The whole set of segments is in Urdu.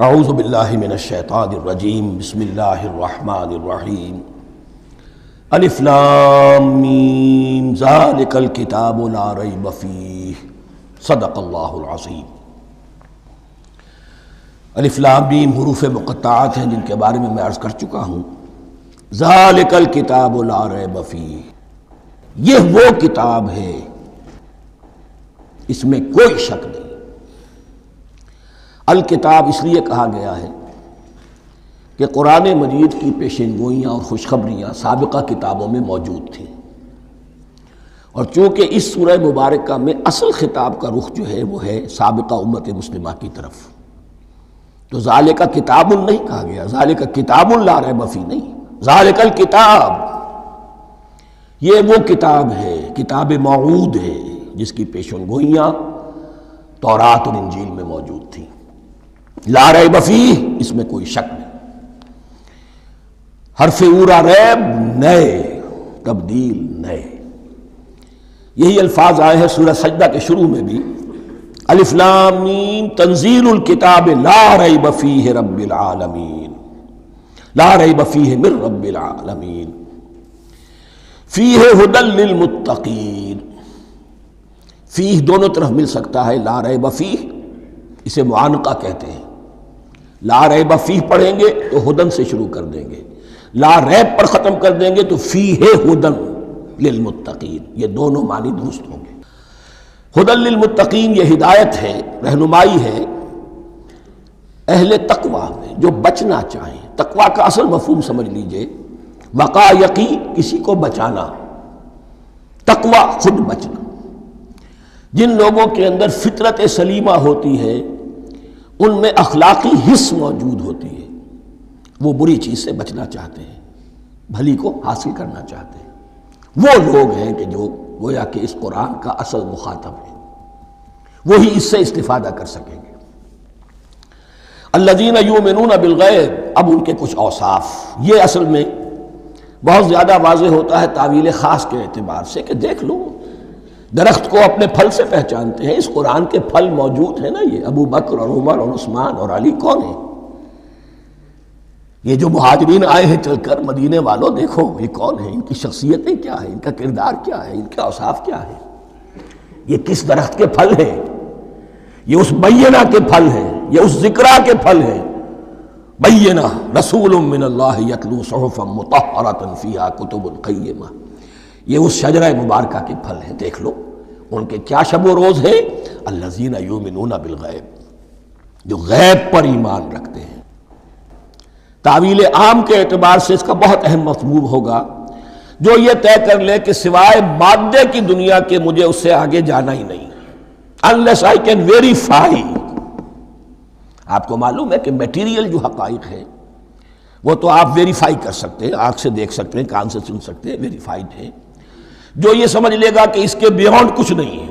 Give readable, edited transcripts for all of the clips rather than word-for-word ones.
اعوذ باللہ من الشیطان الرجیم بسم اللہ الرحمن الرحیم الف لام میم ذالک الکتاب لا ریب فیہ صدق اللہ العظیم۔ الف لام میم حروف مقطعات ہیں جن کے بارے میں عرض کر چکا ہوں۔ ذالک الکتاب لا ریب فیہ، یہ وہ کتاب ہے اس میں کوئی شک نہیں۔ الکتاب اس لیے کہا گیا ہے کہ قرآن مجید کی پیشین گوئیاں اور خوشخبریاں سابقہ کتابوں میں موجود تھیں، اور چونکہ اس سورہ مبارکہ میں اصل خطاب کا رخ جو ہے وہ ہے سابقہ امت مسلمہ کی طرف، تو ذالک کتاب نہیں کہا گیا، ذالک کتاب لا ریب فیہ نہیں، ذالک الکتاب یہ وہ کتاب ہے، کتاب موعود ہے جس کی پیشین گوئیاں تورات اور انجیل میں موجود تھیں۔ لا ریب فیہ، اس میں کوئی شک نہیں۔ حرف اورا ریب نئے، تبدیل نئے، یہی الفاظ آئے ہیں سورہ سجدہ کے شروع میں بھی، الف لام میم تنزیل الکتاب لا ریب فیہ رب العالمین، لا ریب فیہ من رب العالمین، فیہ ھدی للمتقین۔ فیہ دونوں طرف مل سکتا ہے، لا ریب فیہ اسے معانقہ کہتے ہیں، لا ریب فیہ پڑھیں گے تو ہدن سے شروع کر دیں گے، لا ریب پر ختم کر دیں گے تو فیہ ہدن للمتقین، یہ دونوں معنی درست ہوں گے۔ ہدن للمتقین یہ ہدایت ہے، رہنمائی ہے اہل تقویٰ میں جو بچنا چاہیں۔ تقویٰ کا اصل مفہوم سمجھ لیجئے، وقا یقی کسی کو بچانا، تقویٰ خود بچنا۔ جن لوگوں کے اندر فطرت سلیمہ ہوتی ہے ان میں اخلاقی حس موجود ہوتی ہے، وہ بری چیز سے بچنا چاہتے ہیں، بھلی کو حاصل کرنا چاہتے ہیں، وہ لوگ ہیں کہ جو گویا کہ اس قرآن کا اصل مخاطب ہے، وہی اس سے استفادہ کر سکیں گے۔ الذین یؤمنون بالغیب، اب ان کے کچھ اوصاف، یہ اصل میں بہت زیادہ واضح ہوتا ہے تعویل خاص کے اعتبار سے کہ دیکھ لو درخت کو اپنے پھل سے پہچانتے ہیں، اس قرآن کے پھل موجود ہیں نا، یہ ابو بکر اور عمر اور عثمان اور علی کون ہیں؟ یہ جو مہاجرین آئے ہیں چل کر، مدینے والوں دیکھو یہ کون ہیں، ان کی شخصیتیں کیا ہیں، ان کا کردار کیا ہے، ان کے اوصاف کیا ہے، یہ کس درخت کے پھل ہیں؟ یہ اس بینہ کے پھل ہیں، یہ اس ذکرہ کے پھل ہیں۔ بینہ رسول من اللہ یتلو صحفا مطہرۃ فیہا کتب قیمہ، یہ اس شجرہ مبارکہ کے پھل ہیں، دیکھ لو ان کے کیا شب و روز ہے۔ الذین یؤمنون بالغیب، جو غیب پر ایمان رکھتے ہیں۔ تعویل عام کے اعتبار سے اس کا بہت اہم مفہوم ہوگا، جو یہ طے کر لے کہ سوائے مادے کی دنیا کے مجھے اس سے آگے جانا ہی نہیں، unless I can verify۔ آپ کو معلوم ہے کہ میٹیریل جو حقائق ہے وہ تو آپ ویریفائی کر سکتے ہیں، آنکھ سے دیکھ سکتے ہیں، کان سے سن سکتے ہیں، ویریفائڈ ہے۔ جو یہ سمجھ لے گا کہ اس کے بیونڈ کچھ نہیں ہے،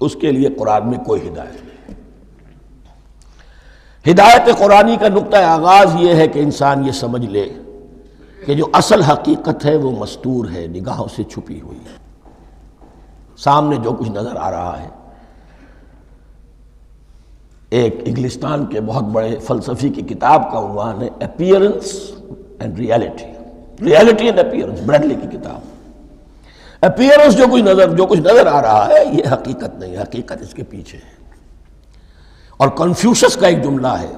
اس کے لیے قرآن میں کوئی ہدایت نہیں۔ ہدایت قرآنی کا نقطہ آغاز یہ ہے کہ انسان یہ سمجھ لے کہ جو اصل حقیقت ہے وہ مستور ہے، نگاہوں سے چھپی ہوئی ہے۔ سامنے جو کچھ نظر آ رہا ہے، ایک انگلستان کے بہت بڑے فلسفی کی کتاب کا عنوان ہے appearance and reality, reality and appearance, Bradley کی کتاب۔ اپیئرنس جو کچھ نظر آ رہا ہے یہ حقیقت نہیں، حقیقت اس کے پیچھے ہے۔ اور کنفیوشس کا ایک جملہ ہے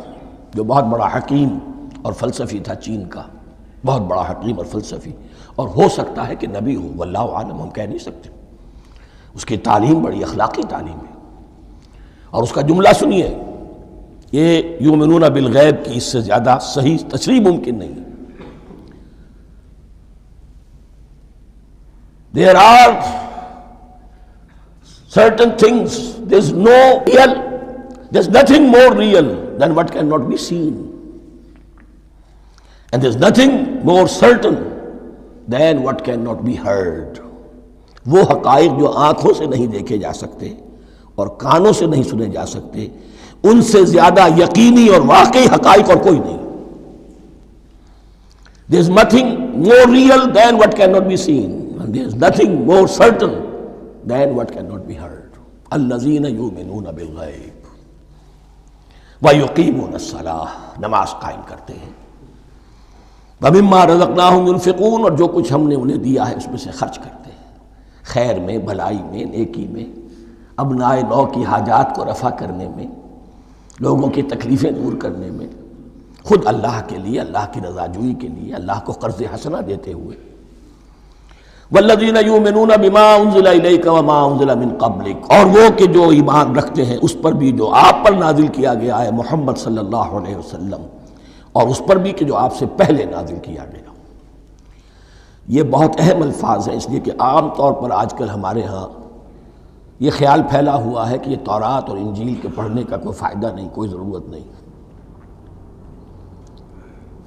جو بہت بڑا حکیم اور فلسفی تھا، چین کا بہت بڑا حکیم اور فلسفی، اور ہو سکتا ہے کہ نبی ہو، واللہ عالم، ہم کہہ نہیں سکتے۔ اس کی تعلیم بڑی اخلاقی تعلیم ہے، اور اس کا جملہ سنیے، یہ یؤمنون بالغیب کی اس سے زیادہ صحیح تشریح ممکن نہیں۔ There are certain things, there's nothing more real than what cannot be seen, and there's nothing more certain than what cannot be heard۔ وہ حقائق جو آنکھوں سے نہیں دیکھے جا سکتے اور کانوں سے نہیں سنے جا سکتے، ان سے زیادہ یقینی اور واقعی حقائق اور کوئی نہیں۔ There is nothing more real than what cannot be seen, and there is nothing more certain than what cannot be heard۔ الذین یؤمنون بالغیب، وَيُقِيمُونَ الصَّلَاةَ، نماز قائم کرتے ہیں، وَمِمَّا رَزَقْنَاهُمْ يُنْفِقُونَ، اور جو کچھ ہم نے انہیں دیا ہے اس میں سے خرچ کرتے ہیں، خیر میں، بھلائی میں، نیکی میں، ابنائے نو کی حاجات کو رفع کرنے میں، لوگوں کی تکلیفیں دور کرنے میں، خود اللہ کے لیے، اللہ کی رضا جوئی کے لیے، اللہ کو قرض حسنہ دیتے ہوئے۔ وَالَّذِينَ يُؤْمِنُونَ بِمَا أُنزِلَ إِلَيْكَ وَمَا أُنزِلَ مِن قَبْلِكَ، اور وہ کہ جو ایمان رکھتے ہیں اس پر بھی جو آپ پر نازل کیا گیا ہے محمد صلی اللہ علیہ وسلم، اور اس پر بھی کہ جو آپ سے پہلے نازل کیا گیا۔ یہ بہت اہم الفاظ ہیں، اس لیے کہ عام طور پر آج کل ہمارے ہاں یہ خیال پھیلا ہوا ہے کہ یہ تورات اور انجیل کے پڑھنے کا کوئی فائدہ نہیں، کوئی ضرورت نہیں،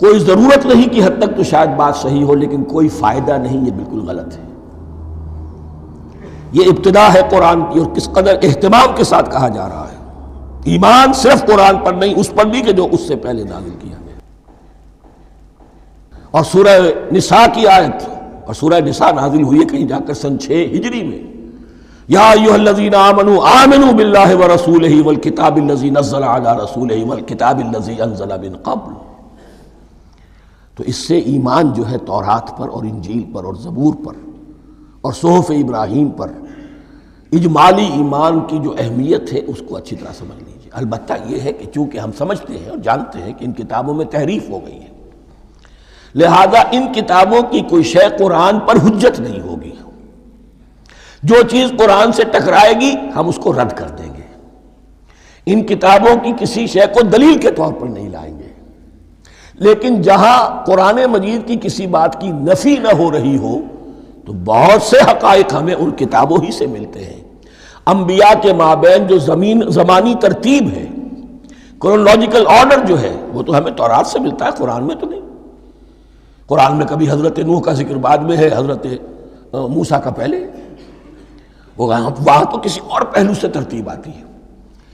کوئی ضرورت نہیں کی حد تک تو شاید بات صحیح ہو، لیکن کوئی فائدہ نہیں، یہ بالکل غلط ہے۔ یہ ابتدا ہے قرآن کی، اور کس قدر اہتمام کے ساتھ کہا جا رہا ہے، ایمان صرف قرآن پر نہیں، اس پر بھی کہ جو اس سے پہلے نازل کیا گیا۔ اور سورہ نساء کی آیت، اور سورہ نساء نازل ہوئی ہے کہیں جا کر سن 6 ہجری میں، یا ایھا الذین آمنوا آمنوا باللہ ورسولہ والکتاب الذی نزل علی رسولہ والکتاب الذی انزل من قبل۔ تو اس سے ایمان جو ہے تورات پر اور انجیل پر اور زبور پر اور صحف ابراہیم پر، اجمالی ایمان کی جو اہمیت ہے اس کو اچھی طرح سمجھ لیجیے۔ البتہ یہ ہے کہ چونکہ ہم سمجھتے ہیں اور جانتے ہیں کہ ان کتابوں میں تحریف ہو گئی ہے، لہذا ان کتابوں کی کوئی شے قرآن پر حجت نہیں ہوگی، جو چیز قرآن سے ٹکرائے گی ہم اس کو رد کر دیں گے، ان کتابوں کی کسی شے کو دلیل کے طور پر نہیں لائیں گے۔ لیکن جہاں قرآن مجید کی کسی بات کی نفی نہ ہو رہی ہو تو بہت سے حقائق ہمیں ان کتابوں ہی سے ملتے ہیں۔ انبیاء کے مابین جو زمانی ترتیب ہے، کرونالوجیکل آرڈر جو ہے، وہ تو ہمیں تورات سے ملتا ہے، قرآن میں تو نہیں۔ قرآن میں کبھی حضرت نوح کا ذکر بعد میں ہے، حضرت موسیٰ کا پہلے، وہاں تو کسی اور پہلو سے ترتیب آتی ہے،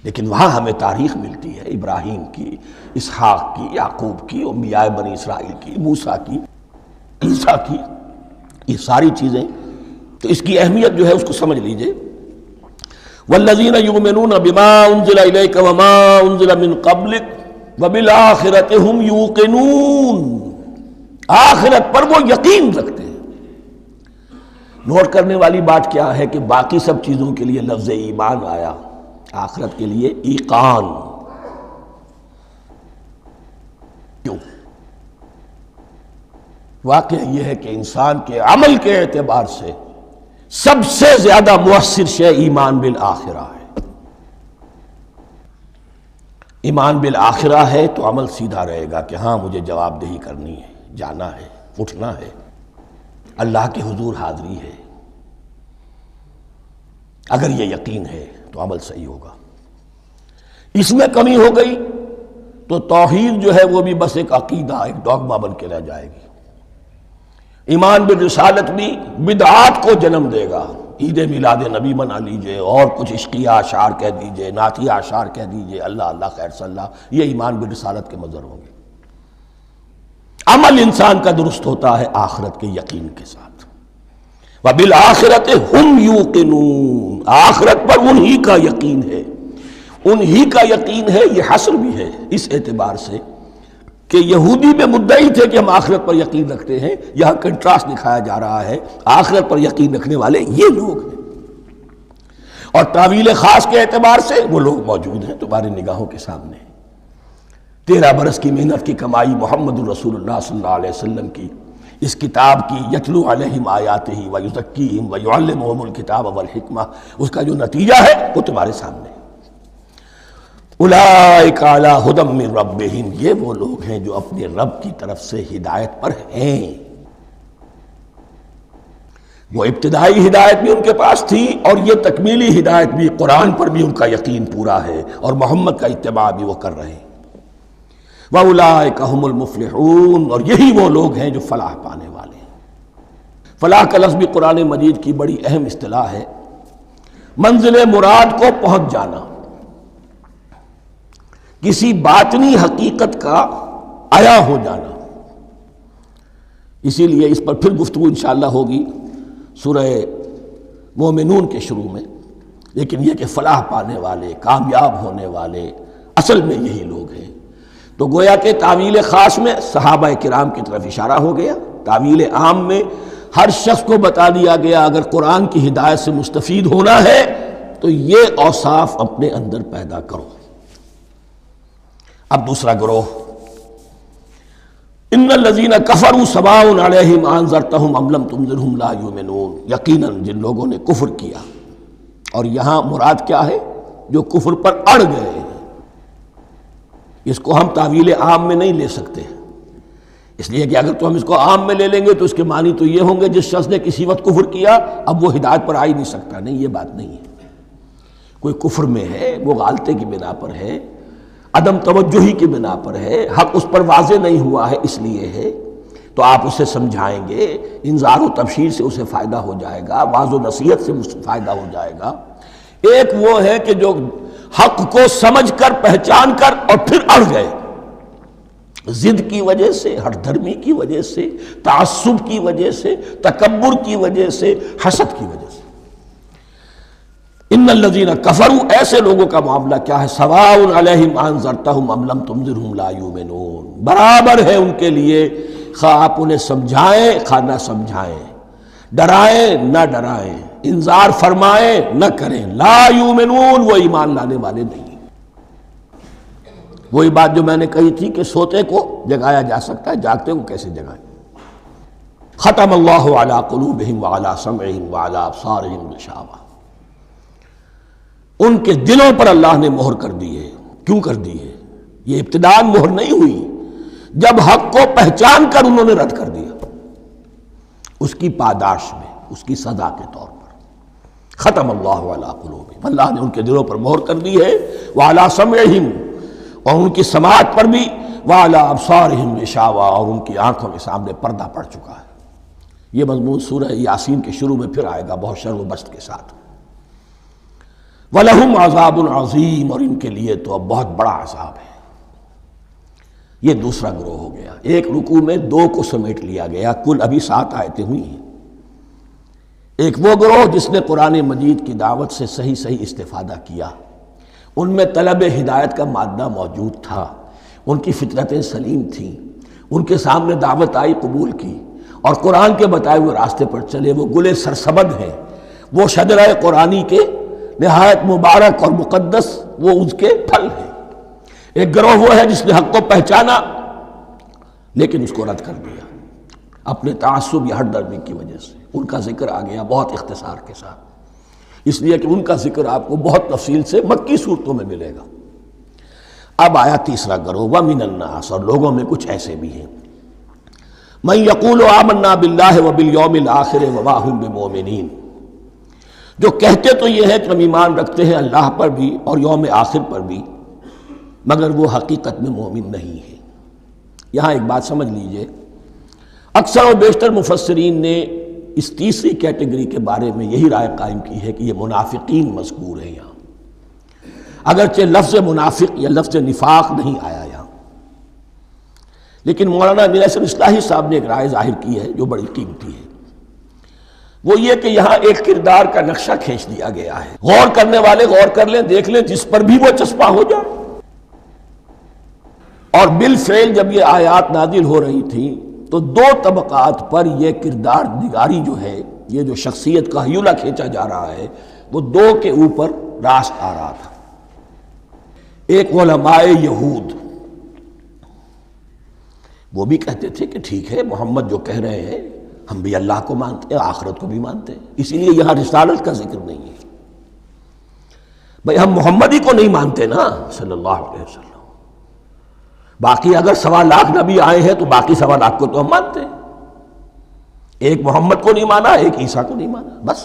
لیکن وہاں ہمیں تاریخ ملتی ہے ابراہیم کی، اسحاق کی، یعقوب کی، انبیاء بنی اسرائیل کی، موسیٰ کی، عیسیٰ کی، یہ ساری چیزیں۔ تو اس کی اہمیت جو ہے اس کو سمجھ لیجئے۔ والذین یؤمنون بما انزل الیک وما انزل من قبلک وبالآخرۃ ھم یوقنون، آخرت پر وہ یقین رکھتے ہیں۔ نوٹ کرنے والی بات کیا ہے کہ باقی سب چیزوں کے لیے لفظ ایمان آیا، آخرت کے لیے ایقان کیوں؟ واقعہ یہ ہے کہ انسان کے عمل کے اعتبار سے سب سے زیادہ مؤثر شے ایمان بالآخرہ ہے۔ ایمان بالآخرہ ہے تو عمل سیدھا رہے گا کہ ہاں مجھے جواب دہی کرنی ہے، جانا ہے، اٹھنا ہے، اللہ کے حضور حاضری ہے۔ اگر یہ یقین ہے تو عمل صحیح ہوگا۔ اس میں کمی ہو گئی تو توحید جو ہے وہ بھی بس ایک عقیدہ، ایک ڈوگما بن کے رہ جائے گی۔ ایمان بالرسالت بھی بدعات کو جنم دے گا، عید میلاد نبی منا لیجئے، اور کچھ عشقیہ اشعار کہہ دیجئے، نعتیہ اشعار کہہ دیجئے، اللہ اللہ خیر صلی اللہ، یہ ایمان بالرسالت کے مظہر ہوں گے۔ عمل انسان کا درست ہوتا ہے آخرت کے یقین کے ساتھ۔ وَبِالْآخِرَةِ هُمْ يُوقِنُونَ، آخرت پر انہی کا یقین ہے، انہی کا یقین ہے۔ یہ حصر بھی ہے اس اعتبار سے کہ یہودی میں مدعی تھے کہ ہم آخرت پر یقین رکھتے ہیں، یہاں کنٹراسٹ دکھایا جا رہا ہے، آخرت پر یقین رکھنے والے یہ لوگ ہیں، اور تعویل خاص کے اعتبار سے وہ لوگ موجود ہیں تمہاری نگاہوں کے سامنے۔ 13 برس کی محنت کی کمائی محمد الرسول اللہ صلی اللہ علیہ وسلم کی، اس کتاب کی، یتلو علیہم آیاتہ ویزکیہم ویعلمہم الکتاب والحکمہ، اس کا جو نتیجہ ہے وہ تمہارے سامنے ہے۔ اولئک علی ھدی من ربہم، یہ وہ لوگ ہیں جو اپنے رب کی طرف سے ہدایت پر ہیں۔ وہ ابتدائی ہدایت بھی ان کے پاس تھی، اور یہ تکمیلی ہدایت بھی، قرآن پر بھی ان کا یقین پورا ہے، اور محمد کا اتباع بھی وہ کر رہے ہیں۔ وَأُولَئِكَ هُمُ الْمُفْلِحُونَ، اور یہی وہ لوگ ہیں جو فلاح پانے والے ہیں۔ فلاح کا لفظ بھی قرآن مجید کی بڑی اہم اصطلاح ہے، منزل مراد کو پہنچ جانا، کسی باطنی حقیقت کا عیا ہو جانا۔ اسی لیے اس پر پھر گفتگو انشاءاللہ ہوگی سورہ مومنون کے شروع میں، لیکن یہ کہ فلاح پانے والے، کامیاب ہونے والے، اصل میں یہی لوگ ہیں۔ تو گویا کہ تعویل خاص میں صحابہ کرام کی طرف اشارہ ہو گیا، تعویل عام میں ہر شخص کو بتا دیا گیا اگر قرآن کی ہدایت سے مستفید ہونا ہے تو یہ اوصاف اپنے اندر پیدا کرو۔ اب دوسرا گروہ، ان الذین کفروا سواء علیہم انذرتہم ام لم تنذرہم لا یؤمنون، یقیناً جن لوگوں نے کفر کیا، اور یہاں مراد کیا ہے؟ جو کفر پر اڑ گئے ہیں۔ اس کو ہم تعویل عام میں نہیں لے سکتے، اس لیے کہ اگر تو ہم اس کو عام میں لے لیں گے تو اس کے معنی تو یہ ہوں گے جس شخص نے کسی وقت کفر کیا اب وہ ہدایت پر آ ہی نہیں سکتا۔ نہیں، یہ بات نہیں ہے۔ کوئی کفر میں ہے، وہ غالطے کی بنا پر ہے، عدم توجہی کی بنا پر ہے، حق اس پر واضح نہیں ہوا ہے اس لیے ہے، تو آپ اسے سمجھائیں گے، انذار و تبشیر سے اسے فائدہ ہو جائے گا، واعظ و نصیحت سے فائدہ ہو جائے گا۔ ایک وہ ہے کہ جو حق کو سمجھ کر پہچان کر اور پھر اڑ گئے، ضد کی وجہ سے، ہٹ دھرمی کی وجہ سے، تعصب کی وجہ سے، تکبر کی وجہ سے، حسد کی وجہ سے۔ ان الذین کفروا، ایسے لوگوں کا معاملہ کیا ہے؟ سواء علیہم انذرتہم ام لم تنذرہم لا یؤمنون، برابر ہے ان کے لیے خواہ آپ انہیں سمجھائیں خواہ نہ سمجھائیں، ڈرائیں نہ ڈرائیں، انذار فرمائیں نہ کریں، لا یؤمنون، وہ ایمان لانے والے نہیں۔ وہی بات جو میں نے کہی تھی کہ سوتے کو جگایا جا سکتا ہے، جاگتے کو کیسے جگائیں؟ ختم اللہ علی قلوبہم وعلی سمعہم وعلی ابصارہم غشاوہ، ان کے دلوں پر اللہ نے مہر کر دی ہے۔ کیوں کر دی ہے؟ یہ ابتداءً مہر نہیں ہوئی، جب حق کو پہچان کر انہوں نے رد کر دیا، اس کی پاداش میں، اس کی سزا کے طور پر۔ ختم اللہ علی قلوبہم، اللہ نے ان کے دلوں پر مہر کر دی ہے، وعلی سمعہم، اور ان کی سماعت پر بھی، وعلی ابصارہم غشاوہ، اور ان کی آنکھوں کے سامنے پردہ پڑ چکا ہے۔ یہ مضمون سورہ یاسین کے شروع میں پھر آئے گا بہت شر و بست کے ساتھ۔ وَلَهُمْ عَذَابٌ عَظِيمٌ، اور ان کے لیے تو اب بہت بڑا عذاب ہے۔ یہ دوسرا گروہ ہو گیا، ایک رکوع میں دو کو سمیٹ لیا گیا، کل ابھی 7 آیتیں ہوئی ہیں۔ ایک وہ گروہ جس نے قرآن مجید کی دعوت سے صحیح استفادہ کیا، ان میں طلب ہدایت کا مادہ موجود تھا، ان کی فطرتیں سلیم تھیں، ان کے سامنے دعوت آئی، قبول کی، اور قرآن کے بتائے ہوئے راستے پر چلے۔ وہ گلے سرسبد ہیں، وہ شجرہ قرآنی کے نہایت مبارک اور مقدس، وہ اس کے پھل ہیں۔ ایک گروہ وہ ہے جس نے حق کو پہچانا لیکن اس کو رد کر دیا اپنے تعصب یا ہٹ درمی کی وجہ سے۔ ان کا ذکر آ گیا بہت اختصار کے ساتھ، اس لیے کہ ان کا ذکر آپ کو بہت تفصیل سے مکی صورتوں میں ملے گا۔ اب آیا تیسرا گروہ، وَمِنَ النَّاسِ، اور لوگوں میں کچھ ایسے بھی ہیں، مَن يَقُولُ آمَنَّا بِاللَّهِ وَبِالْيَوْمِ الْآخِرِ وَمَا هُم بِمُؤْمِنِينَ، جو کہتے تو یہ ہے کہ ہم ایمان رکھتے ہیں اللہ پر بھی اور یوم آخر پر بھی، مگر وہ حقیقت میں مومن نہیں ہے۔ یہاں ایک بات سمجھ لیجئے، اکثر و بیشتر مفسرین نے اس تیسری کیٹیگری کے بارے میں یہی رائے قائم کی ہے کہ یہ منافقین مذکور ہیں یہاں، اگرچہ لفظ منافق یا لفظ نفاق نہیں آیا یہاں، لیکن مولانا امیر احسن اصلاحی صاحب نے ایک رائے ظاہر کی ہے جو بڑی قیمتی ہے۔ وہ یہ کہ یہاں ایک کردار کا نقشہ کھینچ دیا گیا ہے، غور کرنے والے غور کر لیں، دیکھ لیں، جس پر بھی وہ چسپاں ہو جائے۔ اور بالفعل جب یہ آیات نازل ہو رہی تھیں تو دو طبقات پر یہ کردار نگاری جو ہے، یہ جو شخصیت کا ہیولہ کھینچا جا رہا ہے، وہ دو کے اوپر راست آ رہا تھا۔ ایک علماء یہود، وہ بھی کہتے تھے کہ ٹھیک ہے محمد جو کہہ رہے ہیں ہم بھی اللہ کو مانتے ہیں، آخرت کو بھی مانتے ہیں، اسی لیے یہاں رسالت کا ذکر نہیں ہے۔ بھئی ہم محمد ہی کو نہیں مانتے نا صلی اللہ علیہ وسلم، باقی اگر 1.25 لاکھ نبی آئے ہیں تو باقی 1.25 لاکھ کو تو ہم مانتے ہیں، ایک محمد کو نہیں مانا، ایک عیسیٰ کو نہیں مانا، بس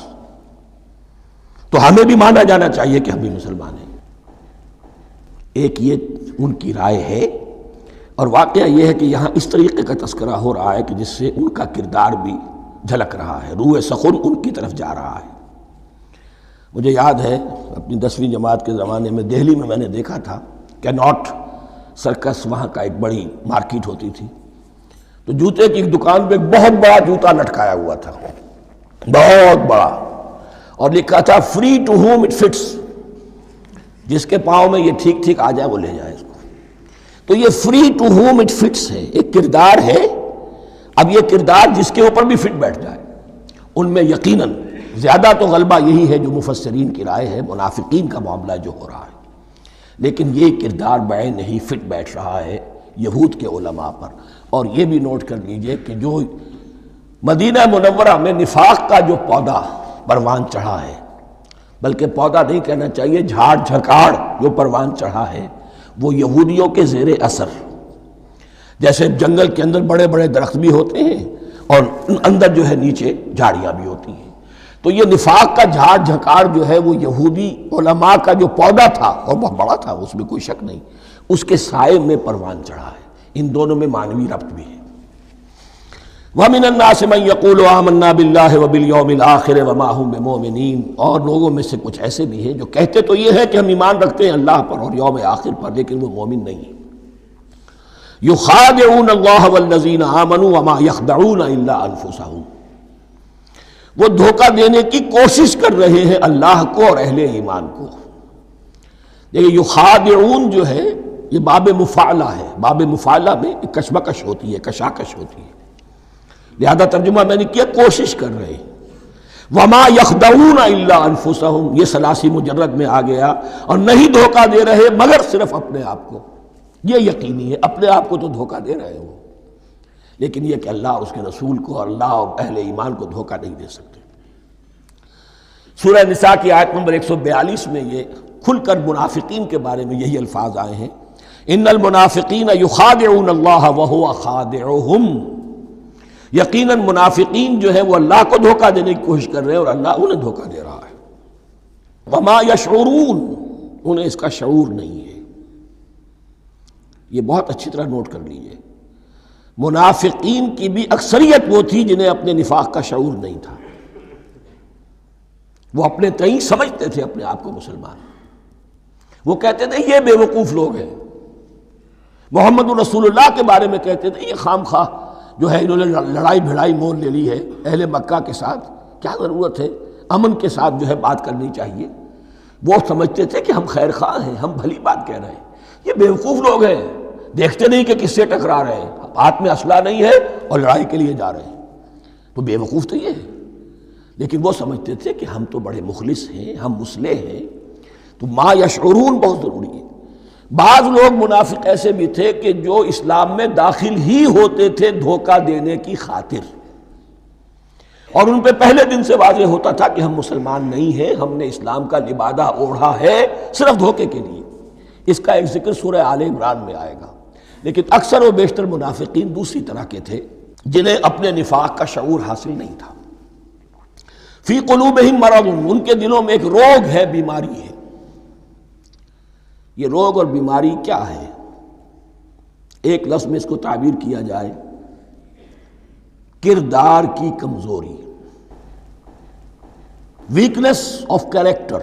تو ہمیں بھی مانا جانا چاہیے کہ ہم بھی مسلمان ہیں۔ ایک یہ ان کی رائے ہے، اور واقعہ یہ ہے کہ یہاں اس طریقے کا تذکرہ ہو رہا ہے کہ جس سے ان کا کردار بھی جھلک رہا ہے، روح سخن ان کی طرف جا رہا ہے۔ مجھے یاد ہے اپنی 10ویں جماعت کے زمانے میں دہلی میں نے دیکھا تھا کہ ناٹ سرکس، وہاں کا ایک بڑی مارکیٹ ہوتی تھی، تو جوتے کی ایک دکان پہ ایک بہت بڑا جوتا لٹکایا ہوا تھا، بہت بڑا، اور لکھا تھا free to home it fits, جس کے پاؤں میں یہ ٹھیک ٹھیک آ جائے وہ لے جائے اس کو. تو یہ free to home it fits ہے، ایک کردار ہے. اب یہ کردار جس کے اوپر بھی فٹ بیٹھ جائے، ان میں یقیناً زیادہ تو غلبہ یہی ہے جو مفسرین کی رائے ہے، منافقین کا معاملہ جو ہو رہا ہے. لیکن یہ کردار بعین نہیں فٹ بیٹھ رہا ہے یہود کے علماء پر. اور یہ بھی نوٹ کر لیجئے کہ جو مدینہ منورہ میں نفاق کا جو پودا پروان چڑھا ہے، بلکہ پودا نہیں کہنا چاہیے، جھاڑ جھکاڑ جو پروان چڑھا ہے، وہ یہودیوں کے زیر اثر. جیسے جنگل کے اندر بڑے بڑے درخت بھی ہوتے ہیں اور اندر جو ہے نیچے جھاڑیاں بھی ہوتی ہیں، تو یہ نفاق کا جھاڑ جھکاڑ جو ہے وہ یہودی علماء کا جو پودا تھا اور بہت بڑا تھا، اس میں کوئی شک نہیں، اس کے سائے میں پروان چڑھا ہے. ان دونوں میں معنوی ربط بھی ہے. وَمِنَ النَّاسِ مَن يَقُولُ آمَنَّا بِاللَّهِ وَبِالْيَوْمِ الْآخِرِ وَمَا هُم بِمُؤْمِنِينَ. اور لوگوں میں سے کچھ ایسے بھی ہیں جو کہتے تو یہ ہے کہ ہم ایمان رکھتے ہیں اللہ پر اور یوم آخر پر، لیکن وہ مومن نہیں ہیں. يُخَادِعُونَ اللَّهَ وَالَّذِينَ آمَنُوا وَمَا يَخْدَعُونَ إِلَّا أَنفُسَهُمْ. وہ دھوکہ دینے کی کوشش کر رہے ہیں اللہ کو اور اہل ایمان کو. یہ یخادعون جو ہے یہ باب مفعلہ ہے. باب مفعلہ میں کشمکش ہوتی ہے، کشاکش ہوتی ہے، لہذا ترجمہ میں نے کیا کوشش کر رہے ہیں. وما یخدعون الا انفسهم، یہ ثلاثی مجرد میں آ گیا. اور نہیں دھوکہ دے رہے مگر صرف اپنے آپ کو. یہ یقینی ہے اپنے آپ کو تو دھوکہ دے رہے ہو، لیکن یہ کہ اللہ اس کے رسول کو اور اللہ اور اہل ایمان کو دھوکہ نہیں دے سکتے. سورہ نساء کی آیت نمبر 142 میں یہ کھل کر منافقین کے بارے میں یہی الفاظ آئے ہیں. ان المنافقین یخادعون اللہ وہو خادعہم. یقیناً منافقین جو ہے وہ اللہ کو دھوکہ دینے کی کوشش کر رہے ہیں اور اللہ انہیں دھوکہ دے رہا ہے. وما یشعرون، انہیں اس کا شعور نہیں ہے. یہ بہت اچھی طرح نوٹ کر لیجئے. منافقین کی بھی اکثریت وہ تھی جنہیں اپنے نفاق کا شعور نہیں تھا. وہ اپنے تئیں سمجھتے تھے اپنے آپ کو مسلمان. وہ کہتے تھے یہ بے وقوف لوگ ہیں. محمد رسول اللہ کے بارے میں کہتے تھے یہ خام خواہ جو ہے انہوں نے لڑائی بھڑائی مول لے لی ہے اہل مکہ کے ساتھ، کیا ضرورت ہے، امن کے ساتھ جو ہے بات کرنی چاہیے. وہ سمجھتے تھے کہ ہم خیر خواہ ہیں، ہم بھلی بات کہہ رہے ہیں. یہ بے وقوف لوگ ہیں، دیکھتے نہیں کہ کس سے ٹکرا رہے ہیں، ہاتھ میں اسلحہ نہیں ہے اور لڑائی کے لیے جا رہے ہیں. تو بے وقوف تو یہ ہے. لیکن وہ سمجھتے تھے کہ ہم تو بڑے مخلص ہیں، ہم مصلح ہیں. تو ما یشعرون بہت ضروری ہے. بعض لوگ منافق ایسے بھی تھے کہ جو اسلام میں داخل ہی ہوتے تھے دھوکہ دینے کی خاطر، اور ان پہ پہلے دن سے واضح ہوتا تھا کہ ہم مسلمان نہیں ہیں، ہم نے اسلام کا لبادہ اوڑھا ہے صرف دھوکے کے لیے. اس کا ایک ذکر سورہ آل عمران میں آئے گا. لیکن اکثر و بیشتر منافقین دوسری طرح کے تھے جنہیں اپنے نفاق کا شعور حاصل نہیں تھا. فی قلوبہم مرض، ان کے دلوں میں ایک روگ ہے، بیماری ہے. یہ روگ اور بیماری کیا ہے؟ ایک لفظ میں اس کو تعبیر کیا جائے کردار کی کمزوری، ویکنس آف کیریکٹر.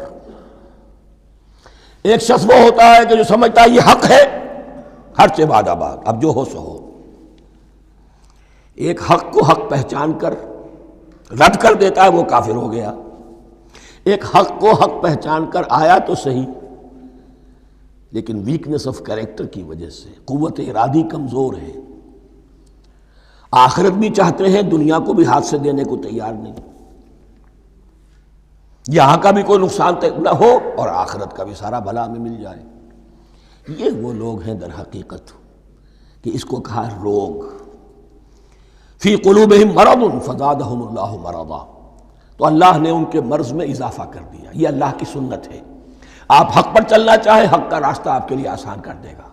ایک شخص وہ ہوتا ہے کہ جو سمجھتا ہے یہ حق ہے، ہر سے بعد آباد، اب جو ہو سو ہو. ایک حق کو حق پہچان کر رد کر دیتا ہے، وہ کافر ہو گیا. ایک حق کو حق پہچان کر آیا تو صحیح، لیکن ویکنس آف کیریکٹر کی وجہ سے قوت ارادی کمزور ہے. آخرت بھی چاہتے ہیں، دنیا کو بھی ہاتھ سے دینے کو تیار نہیں. یہاں کا بھی کوئی نقصان نہ ہو اور آخرت کا بھی سارا بھلا میں مل جائے. یہ وہ لوگ ہیں در حقیقت کہ اس کو کہا روگ. فی قلوبہم مرض فزادہم اللہ مرضا. تو اللہ نے ان کے مرض میں اضافہ کر دیا. یہ اللہ کی سنت ہے. آپ حق پر چلنا چاہیں حق کا راستہ آپ کے لیے آسان کر دے گا.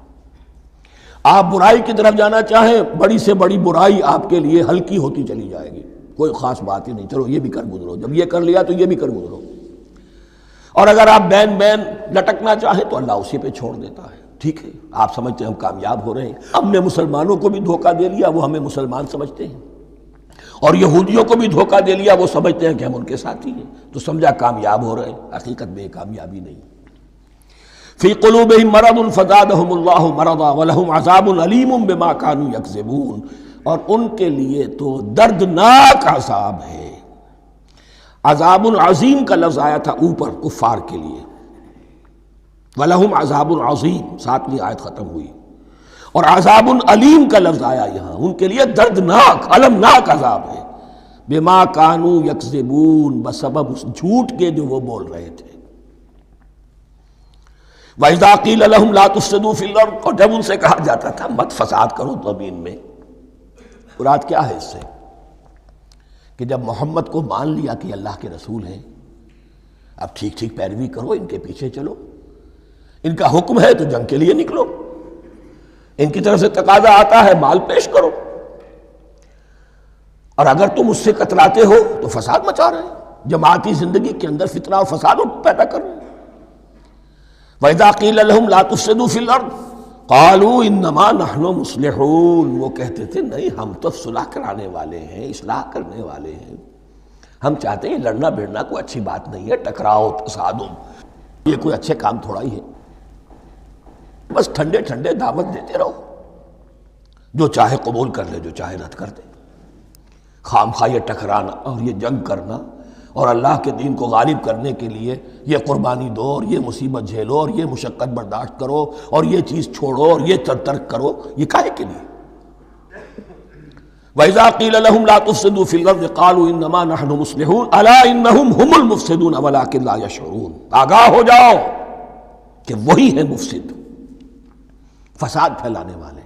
آپ برائی کی طرف جانا چاہیں بڑی سے بڑی برائی آپ کے لیے ہلکی ہوتی چلی جائے گی. کوئی خاص بات ہی نہیں، چلو یہ بھی کر گزرو، جب یہ کر لیا تو یہ بھی کر گزرو. اور اگر آپ بین بین لٹکنا چاہیں تو اللہ اسی پہ چھوڑ دیتا ہے. ٹھیک ہے، آپ سمجھتے ہیں ہم کامیاب ہو رہے ہیں، ہم نے مسلمانوں کو بھی دھوکہ دے لیا، وہ ہمیں مسلمان سمجھتے ہیں، اور یہودیوں کو بھی دھوکہ دے لیا، وہ سمجھتے ہیں کہ ہم ان کے ساتھی ہیں، تو سمجھا کامیاب ہو رہے ہیں. حقیقت میں کامیابی نہیں. فی قلوبہم مرض فزادہم اللہ مرضا ولہم عذاب علیم بما کانوا یکذبون. اور ان کے لیے تو دردناک عذاب ہے. عذاب عظیم کا لفظ آیا تھا اوپر کفار کے لیے. وَلَهُمْ عَذَابٌ عَظِيمٌ، 7ویں آیت ختم ہوئی، اور عذاب علیم کا لفظ آیا یہاں، ان کے لیے دردناک المناک عذاب ہے، بما کانوا یکذبون، بسبب اس جھوٹ کے جو وہ بول رہے تھے۔ وَإِذَا قِيلَ لَهُمْ لَا تُفْسِدُوا فِي الْأَرْضِ، اور جب ان سے کہا جاتا تھا مت فساد کرو زمین میں، مراد کیا ہے اس سے؟ کہ جب محمد کو مان لیا کہ اللہ کے رسول ہیں، اب ٹھیک ٹھیک پیروی کرو، ان کے پیچھے چلو، ان کا حکم ہے تو جنگ کے لیے نکلو، ان کی طرف سے تقاضا آتا ہے مال پیش کرو، اور اگر تم اس سے کتراتے ہو تو فساد مچا رہے ہیں، جماعتی زندگی کے اندر فتنہ اور فساد پیدا کر رہے ہیں۔ وَإِذَا قِيلَ لَهُمْ لَا تُفْسِدُوا فِي الْأَرْضِ قَالُوا إِنَّمَا نَحْنُ مُصْلِحُونَ، وہ کہتے تھے نہیں ہم تو صلح کرانے والے ہیں، اصلاح کرنے والے ہیں، ہم چاہتے ہیں لڑنا بھیڑنا کوئی اچھی بات نہیں ہے، ٹکراؤ تصادم یہ کوئی اچھے کام تھوڑا ہی ہے، بس ٹھنڈے ٹھنڈے دعوت دیتے رہو، جو چاہے قبول کر لے جو چاہے رد کر دے، خام خواہ یہ ٹکرانا اور یہ جنگ کرنا اور اللہ کے دین کو غالب کرنے کے لیے یہ قربانی دو اور یہ مصیبت جھیلو اور یہ مشقت برداشت کرو اور یہ چیز چھوڑو اور یہ ترک کرو، یہ کاہے کے لیے؟ وَإِذَا قِيلَ لَهُمْ لَا تُفْسِدُوا فِي الْأَرْضِ قَالُوا إِنَّمَا نَحْنُ مُصْلِحُونَ أَلَا إِنَّهُمْ هُمُ الْمُفْسِدُونَ وَلَكِنْ لَا يَشْعُرُونَ، آگاہ ہو جاؤ کہ وہی ہے مفسد، فساد پھیلانے والے،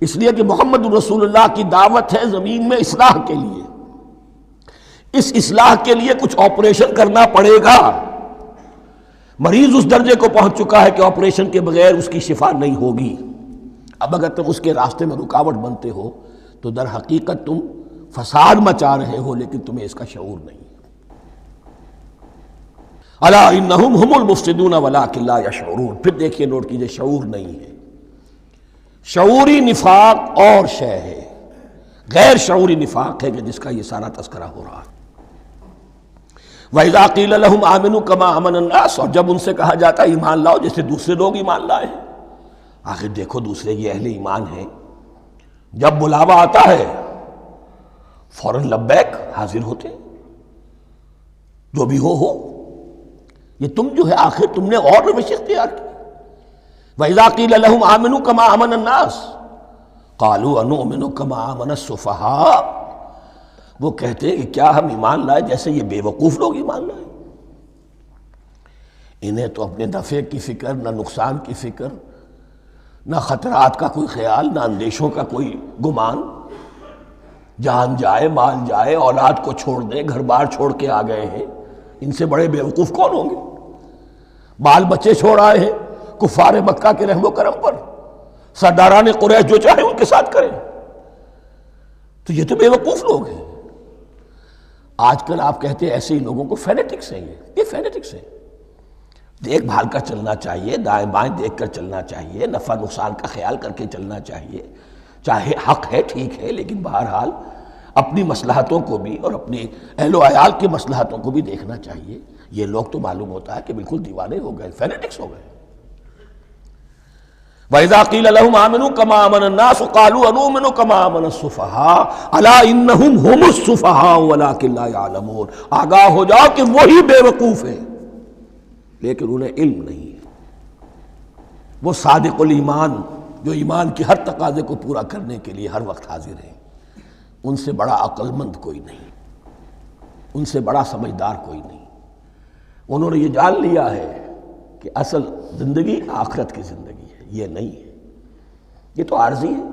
اس لیے کہ محمد رسول اللہ کی دعوت ہے زمین میں اصلاح کے لیے، اس اصلاح کے لیے کچھ آپریشن کرنا پڑے گا، مریض اس درجے کو پہنچ چکا ہے کہ آپریشن کے بغیر اس کی شفا نہیں ہوگی، اب اگر تم اس کے راستے میں رکاوٹ بنتے ہو تو در حقیقت تم فساد مچا رہے ہو لیکن تمہیں اس کا شعور نہیں ہے۔ الا انہم ہم المفسدون ولکن لا یشعرون، پھر دیکھیے نوٹ کیجئے شعور نہیں ہے، شعوری نفاق اور شے ہے، غیر شعوری نفاق ہے کہ جس کا یہ سارا تذکرہ ہو رہا ہے۔ وَإِذَا قِيلَ لَهُمْ آمِنُوا كَمَا آمَنَ النَّاسُ، اور جب ان سے کہا جاتا ہے ایمان لاؤ جیسے دوسرے لوگ ایمان لائے ہیں، آخر دیکھو دوسرے یہ اہل ایمان ہیں، جب بلاوا آتا ہے فوراً لبیک حاضر ہوتے ہیں، جو بھی ہو یہ تم جو ہے آخر تم نے اور روش اختیار کی۔ وَإِذَا قِيلَ لَهُمْ آمِنُوا كَمَا آمَنَ النَّاسُ قَالُوا أَنُؤْمِنُ كَمَا آمَنَ السُّفَهَاءُ، وہ کہتے ہیں کہ کیا ہم ایمان لائے جیسے یہ بے وقوف لوگ ایمان لائے، انہیں تو اپنے نفع کی فکر، نہ نقصان کی فکر، نہ خطرات کا کوئی خیال، نہ اندیشوں کا کوئی گمان، جان جائے مال جائے، اولاد کو چھوڑ دیں، گھر بار چھوڑ کے آ گئے ہیں، ان سے بڑے بے وقوف کون ہوں گے؟ بال بچے چھوڑ آئے ہیں کفار مکہ کے رحم و کرم پر، سرداران قریش جو چاہے ان کے ساتھ کریں، تو یہ تو بے وقوف لوگ ہیں۔ آج کل آپ کہتے ہیں ایسے ہی لوگوں کو فینیٹکس ہیں، یہ فینیٹکس ہیں، دیکھ بھال کر چلنا چاہیے، دائیں بائیں دیکھ کر چلنا چاہیے، نفع نقصان کا خیال کر کے چلنا چاہیے، چاہے حق ہے ٹھیک ہے لیکن بہرحال اپنی مصلحتوں کو بھی اور اپنی اہل و عیال کی مصلحتوں کو بھی دیکھنا چاہیے۔ یہ لوگ تو معلوم ہوتا ہے کہ بالکل دیوانے ہو گئے، فینیٹکس ہو گئے۔ وَإِذَا قِيلَ لَهُمْ آمِنُوا كَمَا آمَنَ النَّاسُ قَالُوا أَنُؤْمِنُ كَمَا آمَنَ السُّفَهَاءُ أَلَا إِنَّهُمْ هُمُ السُّفَهَاءُ وَلَكِنْ لَا يَعْلَمُونَ، آگاہ ہو جاؤ کہ وہی بے وقوف ہیں لیکن انہیں علم نہیں ہے۔ وہ صادق الایمان جو ایمان کی ہر تقاضے کو پورا کرنے کے لیے ہر وقت حاضر ہیں، ان سے بڑا عقل مند کوئی نہیں، ان سے بڑا سمجھدار کوئی نہیں، انہوں نے یہ جان لیا ہے کہ اصل زندگی آخرت کی زندگی ہے، یہ نہیں ہے، یہ تو عارضی ہے،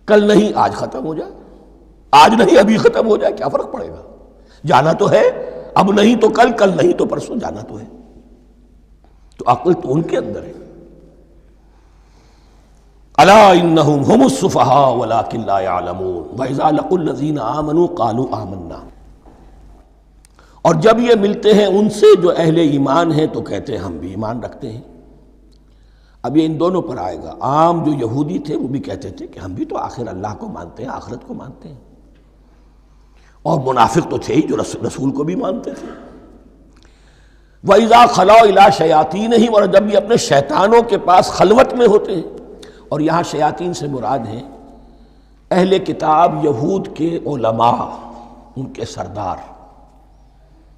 کل نہیں آج ختم ہو جائے، آج نہیں ابھی ختم ہو جائے، کیا فرق پڑے گا؟ جانا تو ہے، اب نہیں تو کل، کل نہیں تو پرسوں، جانا تو ہے، تو عقل تو ان کے اندر ہے۔ الا انہم ہم السفہاء ولکن لا یعلمون واذا لقوا الذین آمنوا قالوا آمنا، اور جب یہ ملتے ہیں ان سے جو اہل ایمان ہیں تو کہتے ہیں ہم بھی ایمان رکھتے ہیں۔ اب یہ ان دونوں پر آئے گا، عام جو یہودی تھے وہ بھی کہتے تھے کہ ہم بھی تو آخر اللہ کو مانتے ہیں، آخرت کو مانتے ہیں، اور منافق تو تھے ہی جو رسول کو بھی مانتے تھے۔ وَإِذَا خَلَوْا إِلَىٰ شَيَاطِينِهِمْ، اور جب یہ اپنے شیطانوں کے پاس خلوت میں ہوتے ہیں، اور یہاں شیاطین سے مراد ہیں اہل کتاب یہود کے علماء، ان کے سردار،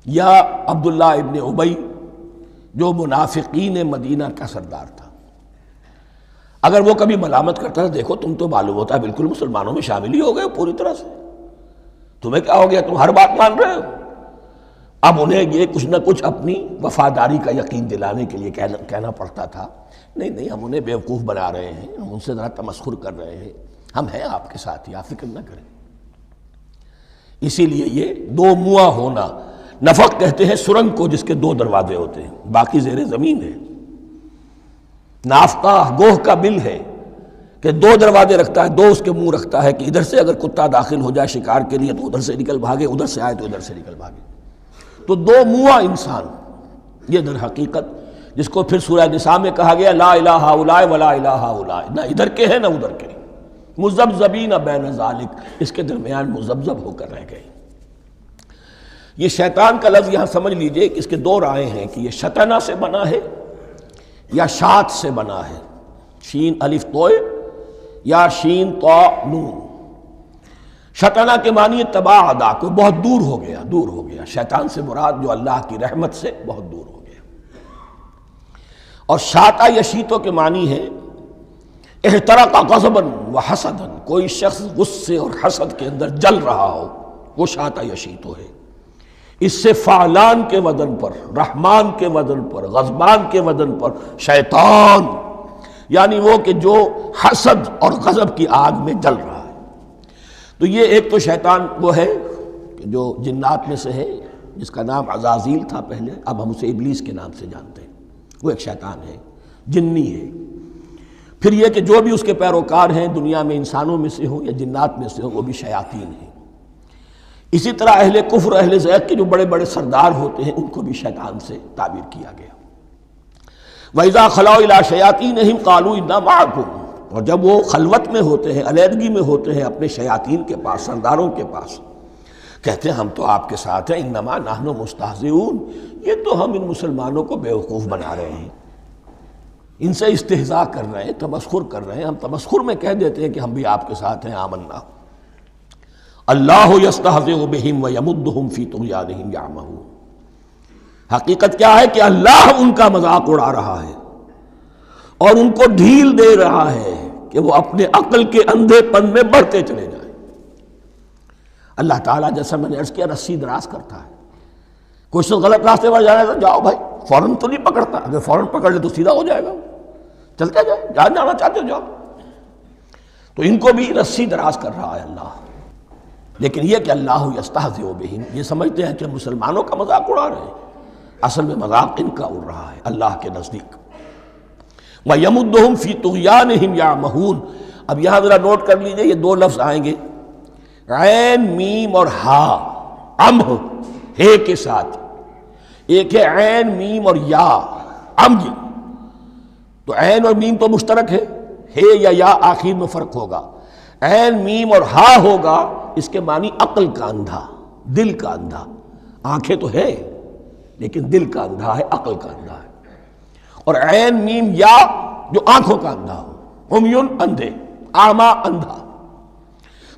یا عبداللہ ابن ابی جو منافقین مدینہ کا سردار تھا، اگر وہ کبھی ملامت کرتا تھا، دیکھو تم تو معلوم ہوتا ہے بالکل مسلمانوں میں شامل ہی ہو گئے پوری طرح سے، تمہیں کیا ہو گیا، تم ہر بات مان رہے ہو۔ اب انہیں یہ کچھ نہ کچھ اپنی وفاداری کا یقین دلانے کے لیے کہنا پڑتا تھا، نہیں ہم انہیں بیوقوف بنا رہے ہیں، ہم ان سے ذرا تمسخر کر رہے ہیں، ہم ہیں آپ کے ساتھ ہی، آپ فکر نہ کریں۔ اسی لیے یہ دو منہ ہونا، نفق کہتے ہیں سرنگ کو جس کے دو دروازے ہوتے ہیں، باقی زیر زمین ہے۔ نافقہ گوہ کا بل ہے کہ دو دروازے رکھتا ہے، دو اس کے منہ رکھتا ہے کہ ادھر سے اگر کتا داخل ہو جائے شکار کے لیے تو ادھر سے نکل بھاگے، ادھر سے آئے تو ادھر سے نکل بھاگے۔ تو دو منہ انسان، یہ در حقیقت جس کو پھر سورہ نساء میں کہا گیا لا الہ الا ولا الہ الا، نہ ادھر کے ہیں نہ ادھر کے، مذبذبین بین ذالک، اس کے درمیان مذبذب ہو کر رہ گئے۔ یہ شیطان کا لفظ یہاں سمجھ لیجئے کہ اس کے دو رائے ہیں کہ یہ شطنہ سے بنا ہے یا شات سے بنا ہے، شین الف توئے یا شین تو نون۔ شطنہ کے معنی تباعدا، کو بہت دور ہو گیا، دور ہو گیا، شیطان سے مراد جو اللہ کی رحمت سے بہت دور ہو گیا۔ اور شاتا یشیتو کے معنی ہے احترق غضبا وحسدا، کوئی شخص غصے اور حسد کے اندر جل رہا ہو، وہ شاتا یشیتو ہے۔ اس سے فعلان کے وزن پر، رحمان کے وزن پر، غضبان کے وزن پر شیطان، یعنی وہ کہ جو حسد اور غضب کی آگ میں جل رہا ہے۔ تو یہ ایک تو شیطان وہ ہے کہ جو جنات میں سے ہے، جس کا نام عزازیل تھا پہلے، اب ہم اسے ابلیس کے نام سے جانتے ہیں، وہ ایک شیطان ہے، جنی ہے۔ پھر یہ کہ جو بھی اس کے پیروکار ہیں دنیا میں انسانوں میں سے ہوں یا جنات میں سے ہوں، وہ بھی شیاطین ہیں۔ اسی طرح اہل کفر، اہل زیغ کے جو بڑے بڑے سردار ہوتے ہیں، ان کو بھی شیطان سے تعبیر کیا گیا۔ وَإِذَا خَلَوْا إِلَىٰ شَيَاطِينِهِمْ قَالُوا إِنَّا مَعَكُمْ، اور جب وہ خلوت میں ہوتے ہیں، علیحدگی میں ہوتے ہیں اپنے شیاطین کے پاس، سرداروں کے پاس، کہتے ہیں ہم تو آپ کے ساتھ ہیں، انما نحن مستہزئون، یہ تو ہم ان مسلمانوں کو بیوقوف بنا رہے ہیں، ان سے استہزاء کر رہے ہیں، تمسخر کر رہے ہیں۔ ہم تمسخر میں کہہ دیتے ہیں کہ ہم بھی آپ کے ساتھ ہیں، آمنا۔ اللہ یستہزئ بہم ویمدہم فی طغیانہم یعمہون، حقیقت کیا ہے کہ اللہ ان کا مذاق اڑا رہا ہے اور ان کو ڈھیل دے رہا ہے کہ وہ اپنے عقل کے اندھے پن میں بڑھتے چلے جائیں۔ اللہ تعالیٰ جیسا میں نے عرض کیا رسی دراز کرتا ہے، کوئی شخص غلط راستے پر جانا ہے تو جاؤ بھائی، فوراً تو نہیں پکڑتا، اگر فوراً پکڑ لے تو سیدھا ہو جائے گا، چلتے جائے، جہاں جانا چاہتے ہو جاؤ۔ تو ان کو بھی رسی دراز کر رہا ہے اللہ، لیکن یہ کہ اللہ یستہزئ بہم، یہ سمجھتے ہیں کہ مسلمانوں کا مذاق اڑا رہے ہیں، اصل میں مذاق ان کا اڑ رہا ہے اللہ کے نزدیک۔ وَيَمُدُّهُمْ فِي طُغْيَانِهِمْ يَعْمَهُونَ، اب یہاں ذرا نوٹ کر لیجئے، یہ دو لفظ آئیں گے، عین میم اور ہا، امہ ہے کے ساتھ، ایک ہے عین میم اور یا امج، تو عین اور میم تو مشترک ہے یا آخر میں فرق ہوگا، عین میم اور ہا ہوگا، اس کے معنی عقل کا اندھا، دل کا اندھا، آنکھیں تو ہے لیکن دل کا اندھا ہے، عقل کا اندھا ہے۔ اور عین میم یا جو آنکھوں کا اندھا ہو، عمیٌ اندھے، اعمیٰ اندھا۔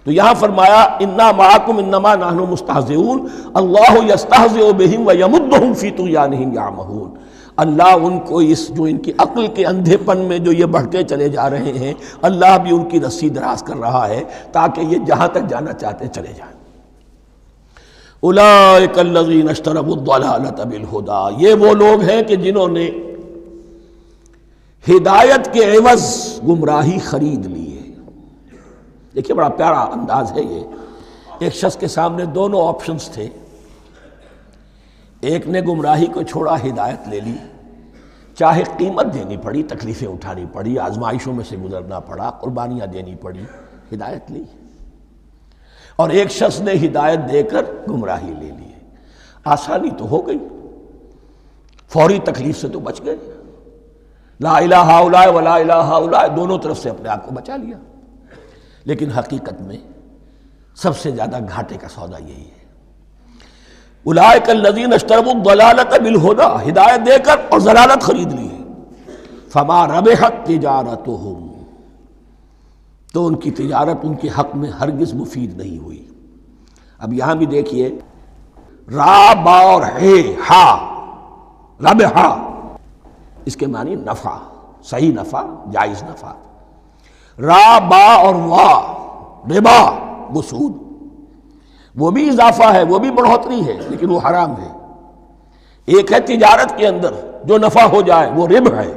تو یہاں فرمایا انا معکم انما نحن مستہزئون، اللہ یستہزئ بہم ویمدہم فی طغیانہم یعمہون، اللہ ان کو اس جو ان کی عقل کے اندھے پن میں جو یہ بڑھتے چلے جا رہے ہیں، اللہ بھی ان کی رسی دراز کر رہا ہے تاکہ یہ جہاں تک جانا چاہتے چلے جائیں۔ اولئک الذین اشتروا الضلالۃ بالہدی، یہ وہ لوگ ہیں کہ جنہوں نے ہدایت کے عوض گمراہی خرید لی ہے۔ دیکھیے بڑا پیارا انداز ہے یہ، ایک شخص کے سامنے دونوں آپشنز تھے، ایک نے گمراہی کو چھوڑا، ہدایت لے لی، چاہے قیمت دینی پڑی، تکلیفیں اٹھانی پڑی، آزمائشوں میں سے گزرنا پڑا، قربانیاں دینی پڑی، ہدایت لی۔ اور ایک شخص نے ہدایت دے کر گمراہی لے لی ہے۔ آسانی تو ہو گئی، فوری تکلیف سے تو بچ گئے، لا الہ الا ولا الہ الا، دونوں طرف سے اپنے آپ کو بچا لیا، لیکن حقیقت میں سب سے زیادہ گھاٹے کا سودا یہی ہے۔ اولئک الذین اشتروا الضلالۃ بالہدی، ہدایت دے کر اور ضلالت خرید لی ہے، فما ربحت تجارتہم، تو ان کی تجارت ان کے حق میں ہرگز مفید نہیں ہوئی۔ اب یہاں بھی دیکھیے، را با اور ہے ہا، ربحا، اس کے معنی نفع، صحیح نفع، جائز نفع۔ را با اور وا ربا وہ سود، وہ بھی اضافہ ہے، وہ بھی بڑھوتری ہے، لیکن وہ حرام ہے۔ ایک ہے تجارت کے اندر جو نفع ہو جائے وہ ربح ہے،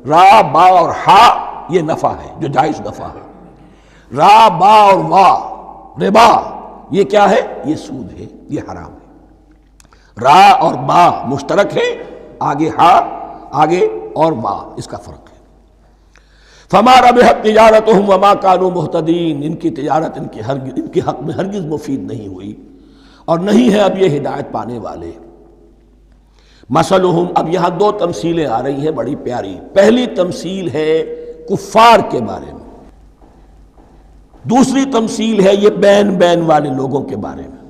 را با اور ہا یہ نفع ہے جو جائز نفع ہے۔ را با اور وا ربا یہ کیا ہے؟ یہ سود ہے، یہ حرام ہے۔ را اور با مشترک ہے، آگے ہا آگے اور با اس کا فرق ہے۔ فما ربحت تجارتهم وما كانوا مهتدين، ان کی تجارت ان کے حق میں ہرگز مفید نہیں ہوئی اور نہیں ہے اب یہ ہدایت پانے والے۔ مثلہم، اب یہاں دو تمثیلیں آ رہی ہیں بڑی پیاری۔ پہلی تمثیل ہے کفار کے بارے میں، دوسری تمثیل ہے یہ بین والے لوگوں کے بارے میں۔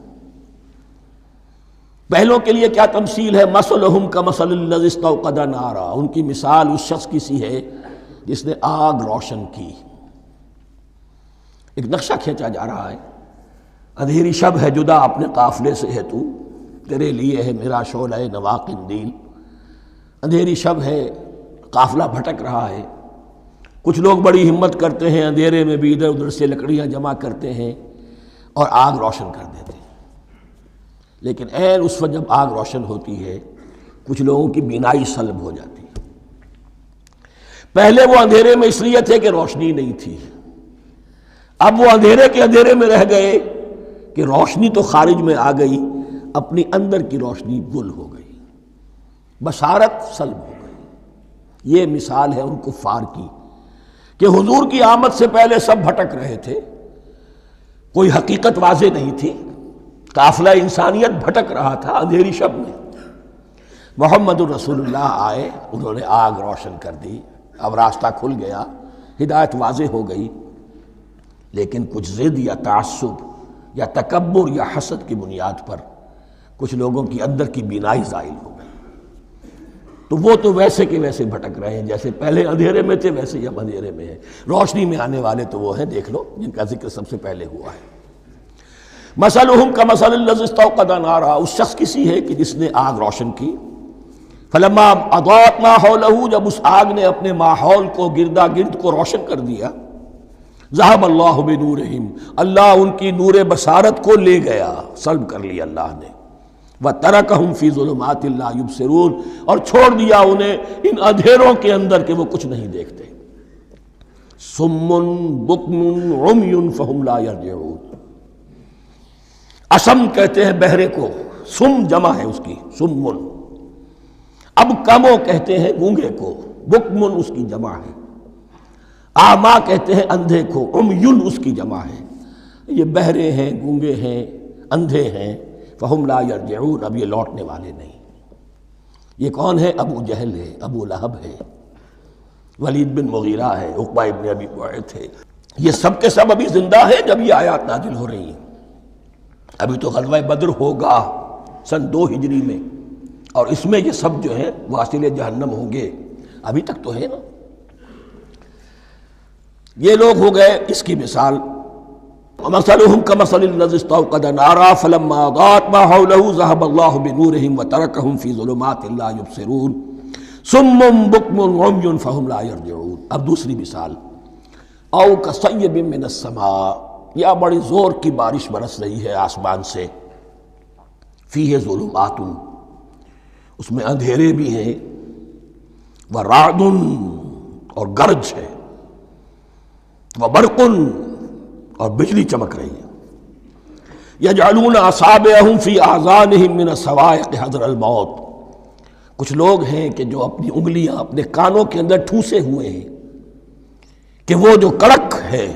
پہلوں کے لیے کیا تمثیل ہے؟ مثلہم کمثل الذی استوقد نارا، ان کی مثال اس شخص کی سی ہے جس نے آگ روشن کی۔ ایک نقشہ کھینچا جا رہا ہے، اندھیری شب ہے جدا اپنے قافلے سے ہے تو، تیرے لیے ہے میرا شعلہ نوا قندیل۔ اندھیری شب ہے، قافلہ بھٹک رہا ہے، کچھ لوگ بڑی ہمت کرتے ہیں، اندھیرے میں بھی ادھر ادھر سے لکڑیاں جمع کرتے ہیں اور آگ روشن کر دیتے ہیں، لیکن عین اس وقت جب آگ روشن ہوتی ہے کچھ لوگوں کی بینائی سلب ہو جاتی ہے۔ پہلے وہ اندھیرے میں اس لیے تھے کہ روشنی نہیں تھی، اب وہ اندھیرے کے اندھیرے میں رہ گئے کہ روشنی تو خارج میں آ گئی، اپنی اندر کی روشنی گل ہو گئی، بصارت سلب ہو گئی۔ یہ مثال ہے ان کفار کی کہ حضور کی آمد سے پہلے سب بھٹک رہے تھے، کوئی حقیقت واضح نہیں تھی، قافلہ انسانیت بھٹک رہا تھا اندھیری شب میں۔ محمد الرسول اللہ آئے، انہوں نے آگ روشن کر دی، اب راستہ کھل گیا، ہدایت واضح ہو گئی، لیکن کچھ ضد یا تعصب یا تکبر یا حسد کی بنیاد پر کچھ لوگوں کی اندر کی بینائی زائل ہو گئی، تو وہ تو ویسے کے ویسے بھٹک رہے ہیں جیسے پہلے اندھیرے میں تھے، ویسے ہی اب اندھیرے میں ہیں۔ روشنی میں آنے والے تو وہ ہیں، دیکھ لو جن کا ذکر سب سے پہلے ہوا ہے۔ مثلہم کمثل الذی استوقد نارا، اس شخص کی سی ہے کہ جس نے آگ روشن کی۔ فلما اضاءت ما حولہ، جب اس آگ نے اپنے ماحول کو گردا گرد کو روشن کر دیا، ذہب اللہ بنورہم، اللہ ان کی نور بصارت کو لے گیا، سلب کر لیا اللہ نے۔ وترکہم فی ظلمات لا یبصرون، اور چھوڑ دیا انہیں ان اندھیروں کے اندر کہ وہ کچھ نہیں دیکھتے۔ صم بکم عمی فہم لا یرجعون، اسم کہتے ہیں بہرے کو، سم جمع ہے اس کی، سمن۔ اب کمو کہتے ہیں گونگے کو، بکمن اس کی جمع ہے۔ آما کہتے ہیں اندھے کو، عمیون اس کی جمع ہے۔ یہ بہرے ہیں، گونگے ہیں، اندھے ہیں، فہم لا یرجعون، اب یہ لوٹنے والے نہیں۔ یہ کون ہے؟ ابو جہل ہے، ابو لہب ہے، ولید بن مغیرہ ہے، عقبہ ابن ابی معیط ہے، یہ سب کے سب ابھی زندہ ہیں جب یہ آیات نازل ہو رہی ہیں۔ ابھی تو غزوہ بدر ہوگا سن 2 ہجری میں، اور اس میں یہ سب جو ہیں واصل جہنم ہوں گے، ابھی تک تو ہے نا۔ یہ لوگ ہو گئے اس کی مثال۔ مثلہم کمثل الذی استوقد نارا فلما اضاءت ما حولہ ذہب اللہ بنورہم وترکہم فی ظلمات لا یبصرون صم بکم عمی فہم لا یرجعون۔ اب دوسری مثال، او کصیب من السماء، یا بڑی زور کی بارش برس رہی ہے آسمان سے، فیہ ظلمات، اس میں اندھیرے بھی ہیں، ورعد اور گرج ہے، وبرق اور بجلی چمک رہی ہے، یجعلون اصابعہم فی اذانہم من الصواعق حذر الموت، کچھ لوگ ہیں کہ جو اپنی انگلیاں اپنے کانوں کے اندر ٹھوسے ہوئے ہیں کہ وہ جو کڑک ہے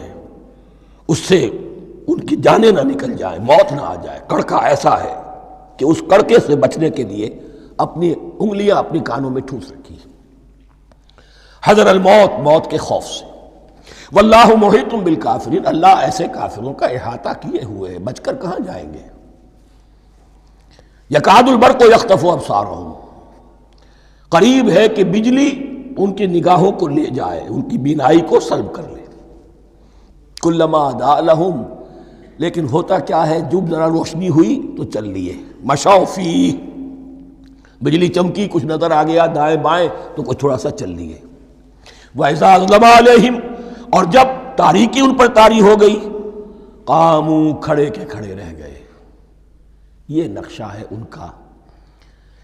اس سے ان کی جانیں نہ نکل جائیں، موت نہ آ جائے۔ کڑکا ایسا ہے کہ اس کڑکے سے بچنے کے لیے اپنی انگلیاں اپنی کانوں میں ٹھوس رکھی، حذر الموت، موت کے خوف سے۔ واللہ محیط بالکافرین، اللہ ایسے کافروں کا احاطہ کیے ہوئے ہے، بچ کر کہاں جائیں گے۔ یکاد البرق یخطف ابصارہم، قریب ہے کہ بجلی ان کی نگاہوں کو لے جائے، ان کی بینائی کو سلب کر لے۔ کلما اضاء لہم، لیکن ہوتا کیا ہے، جب ذرا روشنی ہوئی تو چل لیے، مشوا فیہ، بجلی چمکی، کچھ نظر آ گیا دائیں بائیں تو کچھ تھوڑا سا چل لیے۔ وَإِذَا أَظْلَمَ عَلَيْهِمْ، اور جب تاریکی ان پر طاری ہو گئی، قاموا، کھڑے کے کھڑے رہ گئے۔ یہ نقشہ ہے ان کا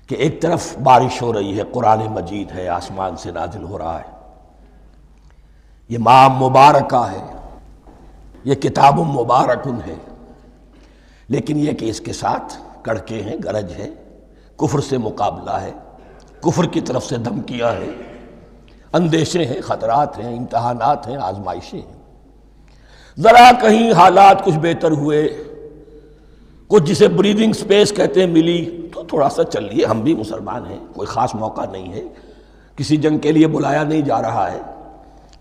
کہ ایک طرف بارش ہو رہی ہے، قرآن مجید ہے، آسمان سے نازل ہو رہا ہے، یہ ماہ مبارکہ ہے، یہ کتاب مبارکن ہے، لیکن یہ کہ اس کے ساتھ کڑکے ہیں، گرج ہے، کفر سے مقابلہ ہے، کفر کی طرف سے دھمکیاں ہیں، اندیشے ہیں، خطرات ہیں، امتحانات ہیں، آزمائشیں ہیں۔ ذرا کہیں حالات کچھ بہتر ہوئے، کچھ جسے بریدنگ سپیس کہتے ہیں ملی، تو تھوڑا سا چل لیے، ہم بھی مسلمان ہیں، کوئی خاص موقع نہیں ہے، کسی جنگ کے لیے بلایا نہیں جا رہا ہے،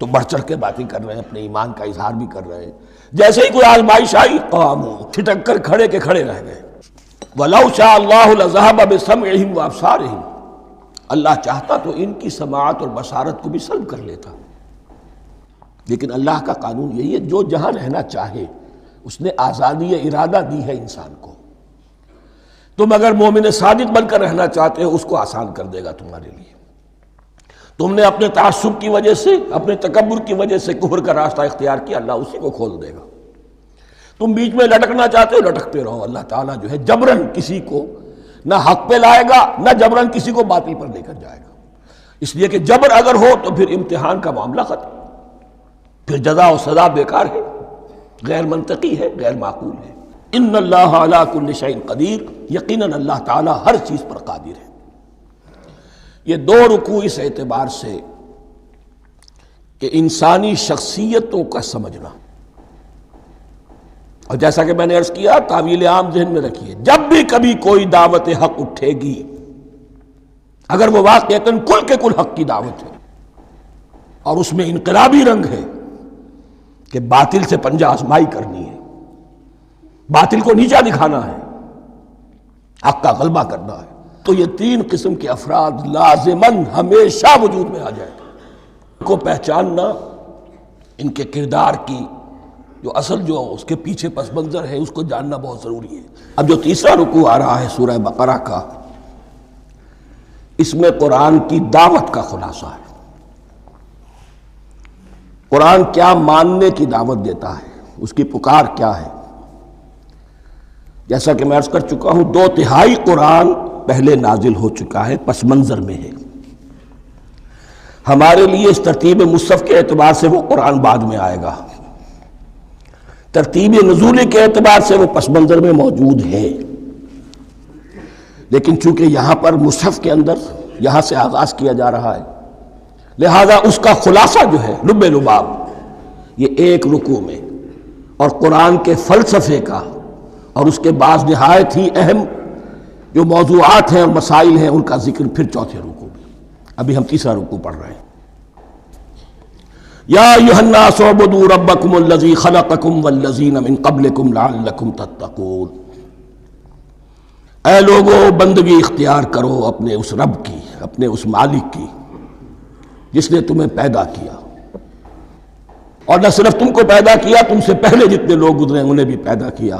تو بڑھ چڑھ کے باتیں کر رہے ہیں، اپنے ایمان کا اظہار بھی کر رہے ہیں۔ جیسے ہی کوئی آزمائش آئی، قاموا، ٹھٹک کر کھڑے کے کھڑے رہ گئے۔ وَلَوْ شَاءَ اللَّهُ لَذَهَبَ بِسَمْعِهِمْ وَأَبْصَارِهِمْ، اللہ چاہتا تو ان کی سماعت اور بصارت کو بھی سلب کر لیتا، لیکن اللہ کا قانون یہی ہے، جو جہاں رہنا چاہے اس نے آزادی ارادہ دی ہے انسان کو۔ تم اگر مومن صادق بن کر رہنا چاہتے ہو، اس کو آسان کر دے گا تمہارے لیے۔ تم نے اپنے تعصب کی وجہ سے، اپنے تکبر کی وجہ سے کفر کا راستہ اختیار کیا، اللہ اسی کو کھول دے گا۔ تم بیچ میں لٹکنا چاہتے ہو، لٹکتے رہو، اللہ تعالیٰ جو ہے جبراً کسی کو نہ حق پہ لائے گا، نہ جبراً کسی کو باطل پر لے کر جائے گا، اس لیے کہ جبر اگر ہو تو پھر امتحان کا معاملہ ختم، پھر جزا و سزا بیکار ہے، غیر منطقی ہے، غیر معقول ہے۔ ان اللہ علی کل شیء قدیر، یقیناً اللہ تعالیٰ ہر چیز پر قادر ہے۔ یہ دو رکوع اس اعتبار سے کہ انسانی شخصیتوں کا سمجھنا، اور جیسا کہ میں نے عرض کیا، تعویل عام ذہن میں رکھیے، جب بھی کبھی کوئی دعوت حق اٹھے گی، اگر وہ واقعتاً کل کے کل حق کی دعوت ہے اور اس میں انقلابی رنگ ہے کہ باطل سے پنجہ آزمائی کرنی ہے، باطل کو نیچا دکھانا ہے، حق کا غلبہ کرنا ہے، تو یہ تین قسم کے افراد لازماً ہمیشہ وجود میں آ جائیں گے۔ ان کو پہچاننا، ان کے کردار کی جو اصل جو اس کے پیچھے پس منظر ہے، اس کو جاننا بہت ضروری ہے۔ اب جو تیسرا رکوع آ رہا ہے سورہ بقرہ کا، اس میں قرآن کی دعوت کا خلاصہ ہے۔ قرآن کیا ماننے کی دعوت دیتا ہے، اس کی پکار کیا ہے۔ جیسا کہ میں عرض کر چکا ہوں، 2/3 قرآن پہلے نازل ہو چکا ہے، پس منظر میں ہے۔ ہمارے لیے اس ترتیب مصحف کے اعتبار سے وہ قرآن بعد میں آئے گا، ترتیب نزول کے اعتبار سے وہ پس منظر میں موجود ہے، لیکن چونکہ یہاں پر مصحف کے اندر یہاں سے آغاز کیا جا رہا ہے، لہذا اس کا خلاصہ جو ہے لب لباب یہ ایک رکوع میں، اور قرآن کے فلسفے کا اور اس کے بعض نہایت ہی اہم جو موضوعات ہیں اور مسائل ہیں ان کا ذکر پھر چوتھے رکوع میں۔ ابھی ہم تیسرا رکوع پڑھ رہے ہیں۔ یا ایھا الناس اعبدوا ربکم الذی خلقکم والذین من قبلکم لعلکم تتقون، اے لوگو بندگی اختیار کرو اپنے اس رب کی، اپنے اس مالک کی جس نے تمہیں پیدا کیا، اور نہ صرف تم کو پیدا کیا، تم سے پہلے جتنے لوگ گزرے انہیں بھی پیدا کیا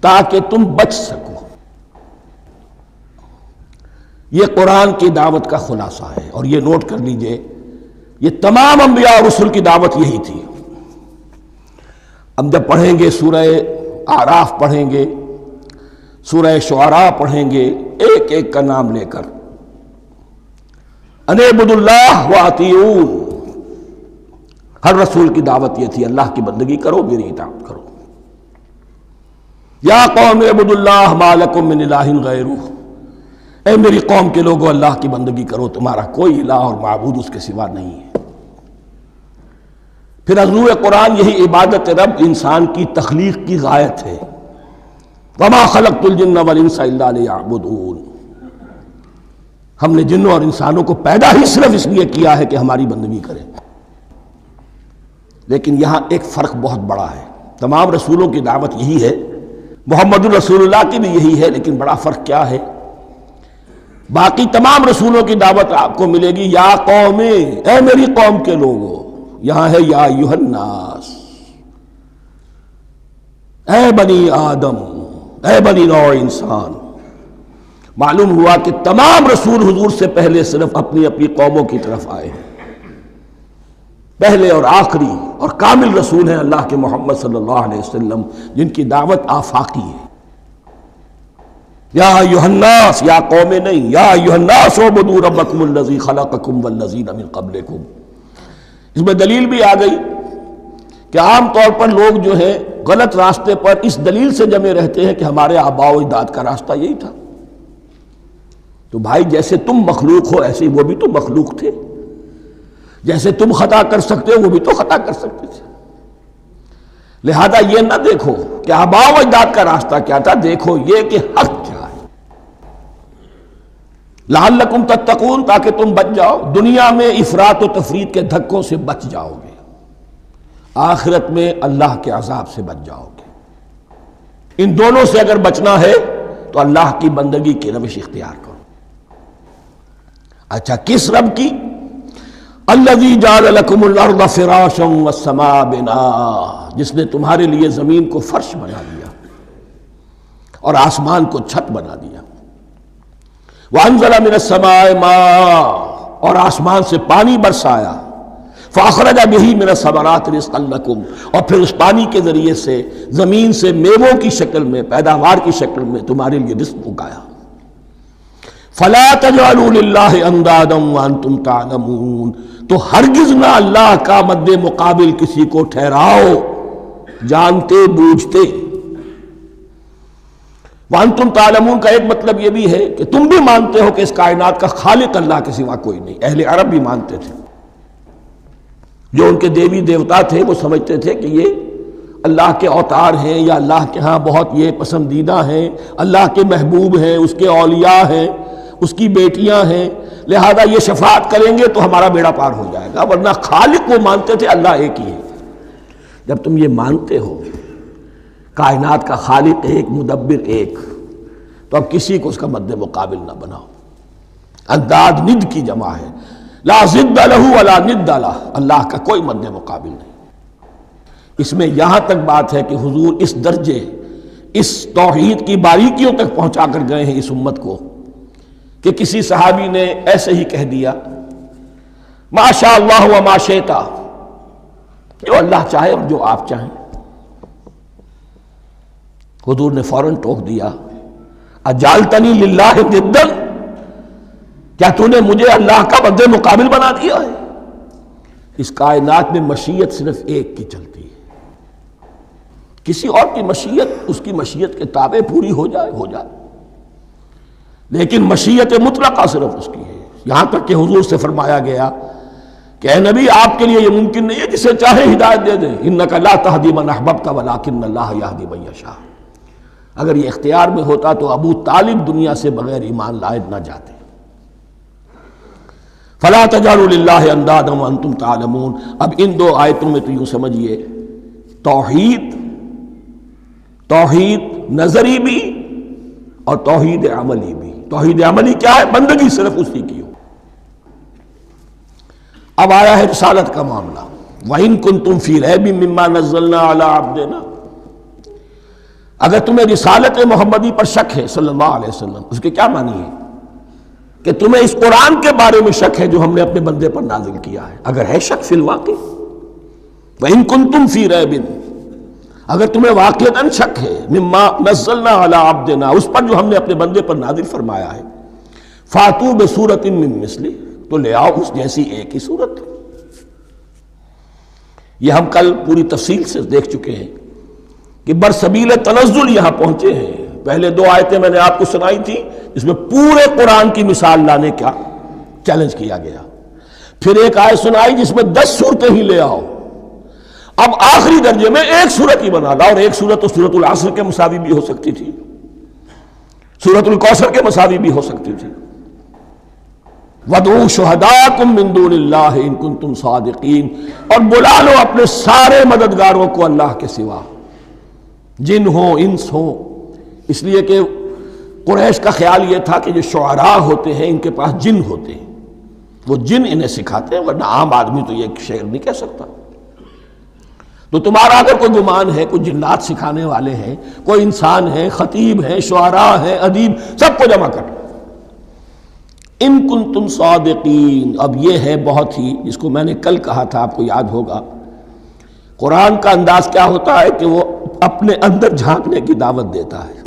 تاکہ تم بچ سکو۔ یہ قرآن کی دعوت کا خلاصہ ہے، اور یہ نوٹ کر لیجئے، یہ تمام انبیاء اور رسل کی دعوت یہی تھی۔ ہم جب پڑھیں گے سورہ اعراف پڑھیں گے، سورہ شعراء پڑھیں گے، ایک ایک کا نام لے کر، ان اعبدوا اللہ واطیعون، ہر رسول کی دعوت یہ تھی، اللہ کی بندگی کرو، میری اطاعت کرو۔ یا قوم اعبدوا اللہ ما لکم من الہ غیرہ، اے میری قوم کے لوگوں اللہ کی بندگی کرو، تمہارا کوئی الہ اور معبود اس کے سوا نہیں ہے۔ پھر عضو قرآن یہی عبادت رب انسان کی تخلیق کی غایت ہے، وما خلقت الجن والانس الا لیعبدون، ہم نے جنوں اور انسانوں کو پیدا ہی صرف اس لیے کیا ہے کہ ہماری بندگی کریں۔ لیکن یہاں ایک فرق بہت بڑا ہے، تمام رسولوں کی دعوت یہی ہے، محمد الرسول اللہ کی بھی یہی ہے، لیکن بڑا فرق کیا ہے؟ باقی تمام رسولوں کی دعوت آپ کو ملے گی یا قوم، اے میری قوم کے لوگوں، یہاں ہے یا ایھا الناس، اے بنی آدم، اے بنی نوع انسان، معلوم ہوا کہ تمام رسول حضور سے پہلے صرف اپنی اپنی قوموں کی طرف آئے ہیں. پہلے اور آخری اور کامل رسول ہیں اللہ کے محمد صلی اللہ علیہ وسلم، جن کی دعوت آفاقی ہے. یا ایھا الناس، یا قوم نہیں، یا ایھا الناس اعبدوا ربکم الذی خلقکم والذین من قبلکم. اس میں دلیل بھی آ گئی کہ عام طور پر لوگ جو ہیں غلط راستے پر اس دلیل سے جمے رہتے ہیں کہ ہمارے آباء و اجداد کا راستہ یہی تھا. تو بھائی جیسے تم مخلوق ہو ایسے وہ بھی تو مخلوق تھے، جیسے تم خطا کر سکتے ہو وہ بھی تو خطا کر سکتے تھے. لہذا یہ نہ دیکھو کہ آباء و اجداد کا راستہ کیا تھا، دیکھو یہ کہ حق کیا ہے. لعلکم تتقون، تاکہ تم بچ جاؤ، دنیا میں افراط و تفریط کے دھکوں سے بچ جاؤ گے، آخرت میں اللہ کے عذاب سے بچ جاؤ گے. ان دونوں سے اگر بچنا ہے تو اللہ کی بندگی کی روش اختیار کرو. اچھا کس رب کی؟ الذی جعل لکم الارض فراشا والسماء بناء، جس نے تمہارے لیے زمین کو فرش بنا دیا اور آسمان کو چھت بنا دیا. وانزل من السماء ماء، اور آسمان سے پانی برسایا. فاخرج به من الثمرات رزقا لکم، اور پھر اس پانی کے ذریعے سے زمین سے میووں کی شکل میں، پیداوار کی شکل میں تمہارے لیے رزق اگایا. فلا تجعلوا للہ اندادا وانتم تعلمون، تو ہرگز نہ اللہ کا مد مقابل کسی کو ٹھہراؤ جانتے بوجھتے. وانتم تعلمون کا ایک مطلب یہ بھی ہے کہ تم بھی مانتے ہو کہ اس کائنات کا خالق اللہ کے سوا کوئی نہیں. اہل عرب بھی مانتے تھے، جو ان کے دیوی دیوتا تھے وہ سمجھتے تھے کہ یہ اللہ کے اوتار ہیں یا اللہ کے ہاں بہت یہ پسندیدہ ہیں، اللہ کے محبوب ہیں، اس کے اولیاء ہیں، اس کی بیٹیاں ہیں، لہذا یہ شفاعت کریں گے تو ہمارا بیڑا پار ہو جائے گا. ورنہ خالق وہ مانتے تھے اللہ ایک ہی ہے. جب تم یہ مانتے ہو کائنات کا خالق ایک، مدبر ایک، تو اب کسی کو اس کا مد مقابل نہ بناؤ. انداد ند کی جمع ہے، لا ضد لہ ولا ند لہ، اللہ کا کوئی مد مقابل نہیں. اس میں یہاں تک بات ہے کہ حضور اس درجے، اس توحید کی باریکیوں تک پہنچا کر گئے ہیں اس امت کو کہ کسی صحابی نے ایسے ہی کہہ دیا ما شاء اللہ و ما شئت، جو اللہ چاہے اور جو آپ چاہیں. حضور نے فوراً ٹوک دیا اجعلتنی للہ ندا، کیا تو نے مجھے اللہ کا مد مقابل بنا دیا ہے؟ اس کائنات میں مشیت صرف ایک کی چلتی ہے، کسی اور کی مشیت اس کی مشیت کے تابع پوری ہو جائے ہو جائے، لیکن مشیت مطلقہ صرف اس کی ہے. یہاں تک کہ حضور سے فرمایا گیا کہ اے نبی آپ کے لیے یہ ممکن نہیں ہے جسے چاہے ہدایت دے دیں، انک لا تہدی من احببت ولکن اللہ یہدی من یشاء. اگر یہ اختیار میں ہوتا تو ابو طالب دنیا سے بغیر ایمان لائے نہ جاتے. فلا تجعلوا للہ اندادا وانتم تعلمون. اب ان دو آیتوں میں تو یوں سمجھیے توحید نظری بھی اور توحید عملی بھی. توحید عملی کیا ہے؟ بندگی صرف اسی کی ہو. اب آیا ہے رسالت کا معاملہ. وَإِن كُنتُمْ فِي رَيْبٍ مِّمَّا نَزَّلْنَا عَلَىٰ عَبْدِنَا، اگر تمہیں رسالت محمدی پر شک ہے صلی اللہ علیہ وسلم، اس کے کیا معنی ہے؟ کہ تمہیں اس قرآن کے بارے میں شک ہے جو ہم نے اپنے بندے پر نازل کیا ہے. اگر ہے شک فی الواقع، وَإِن كُنتُمْ فِي رَيْبٍ، اگر تمہیں واقعتاً شک ہے مما نزلنا علی عبدنا، اس پر جو ہم نے اپنے بندے پر نازل فرمایا ہے، فاتو بسورۃ من مثلہ، تو لے آؤ اس جیسی ایک ہی صورت. یہ ہم کل پوری تفصیل سے دیکھ چکے ہیں کہ برسبیل تنزل یہاں پہنچے ہیں. پہلے دو آیتیں میں نے آپ کو سنائی تھی اس میں پورے قرآن کی مثال لانے کا چیلنج کیا گیا. پھر ایک آیت سنائی جس میں 10 صورتیں ہی لے آؤ. اب آخری درجے میں ایک صورت ہی بنا لا، اور ایک صورت تو سورۃ العصر کے مساوی بھی ہو سکتی تھی، سورۃ الکوثر کے مساوی بھی ہو سکتی تھی. وَادْعُوا شُهَدَاءَكُم مِّن دُونِ اللَّهِ إِن كُنتُمْ صَادِقِينَ، اور بلا لو اپنے سارے مددگاروں کو اللہ کے سوا، جن ہوں انس ہوں. اس لیے کہ قریش کا خیال یہ تھا کہ جو شعراء ہوتے ہیں ان کے پاس جن ہوتے ہیں، وہ جن انہیں سکھاتے ہیں، ورنہ عام آدمی تو یہ شعر نہیں کہہ سکتا. تو تمہارا اگر کوئی گمان ہے کوئی جنات سکھانے والے ہیں، کوئی انسان ہے، خطیب ہیں، شعراء ہیں، ادیب، سب کو جمع کر ان کنتم صادقین. اب یہ ہے بہت ہی، جس کو میں نے کل کہا تھا، آپ کو یاد ہوگا، قرآن کا انداز کیا ہوتا ہے کہ وہ اپنے اندر جھانکنے کی دعوت دیتا ہے.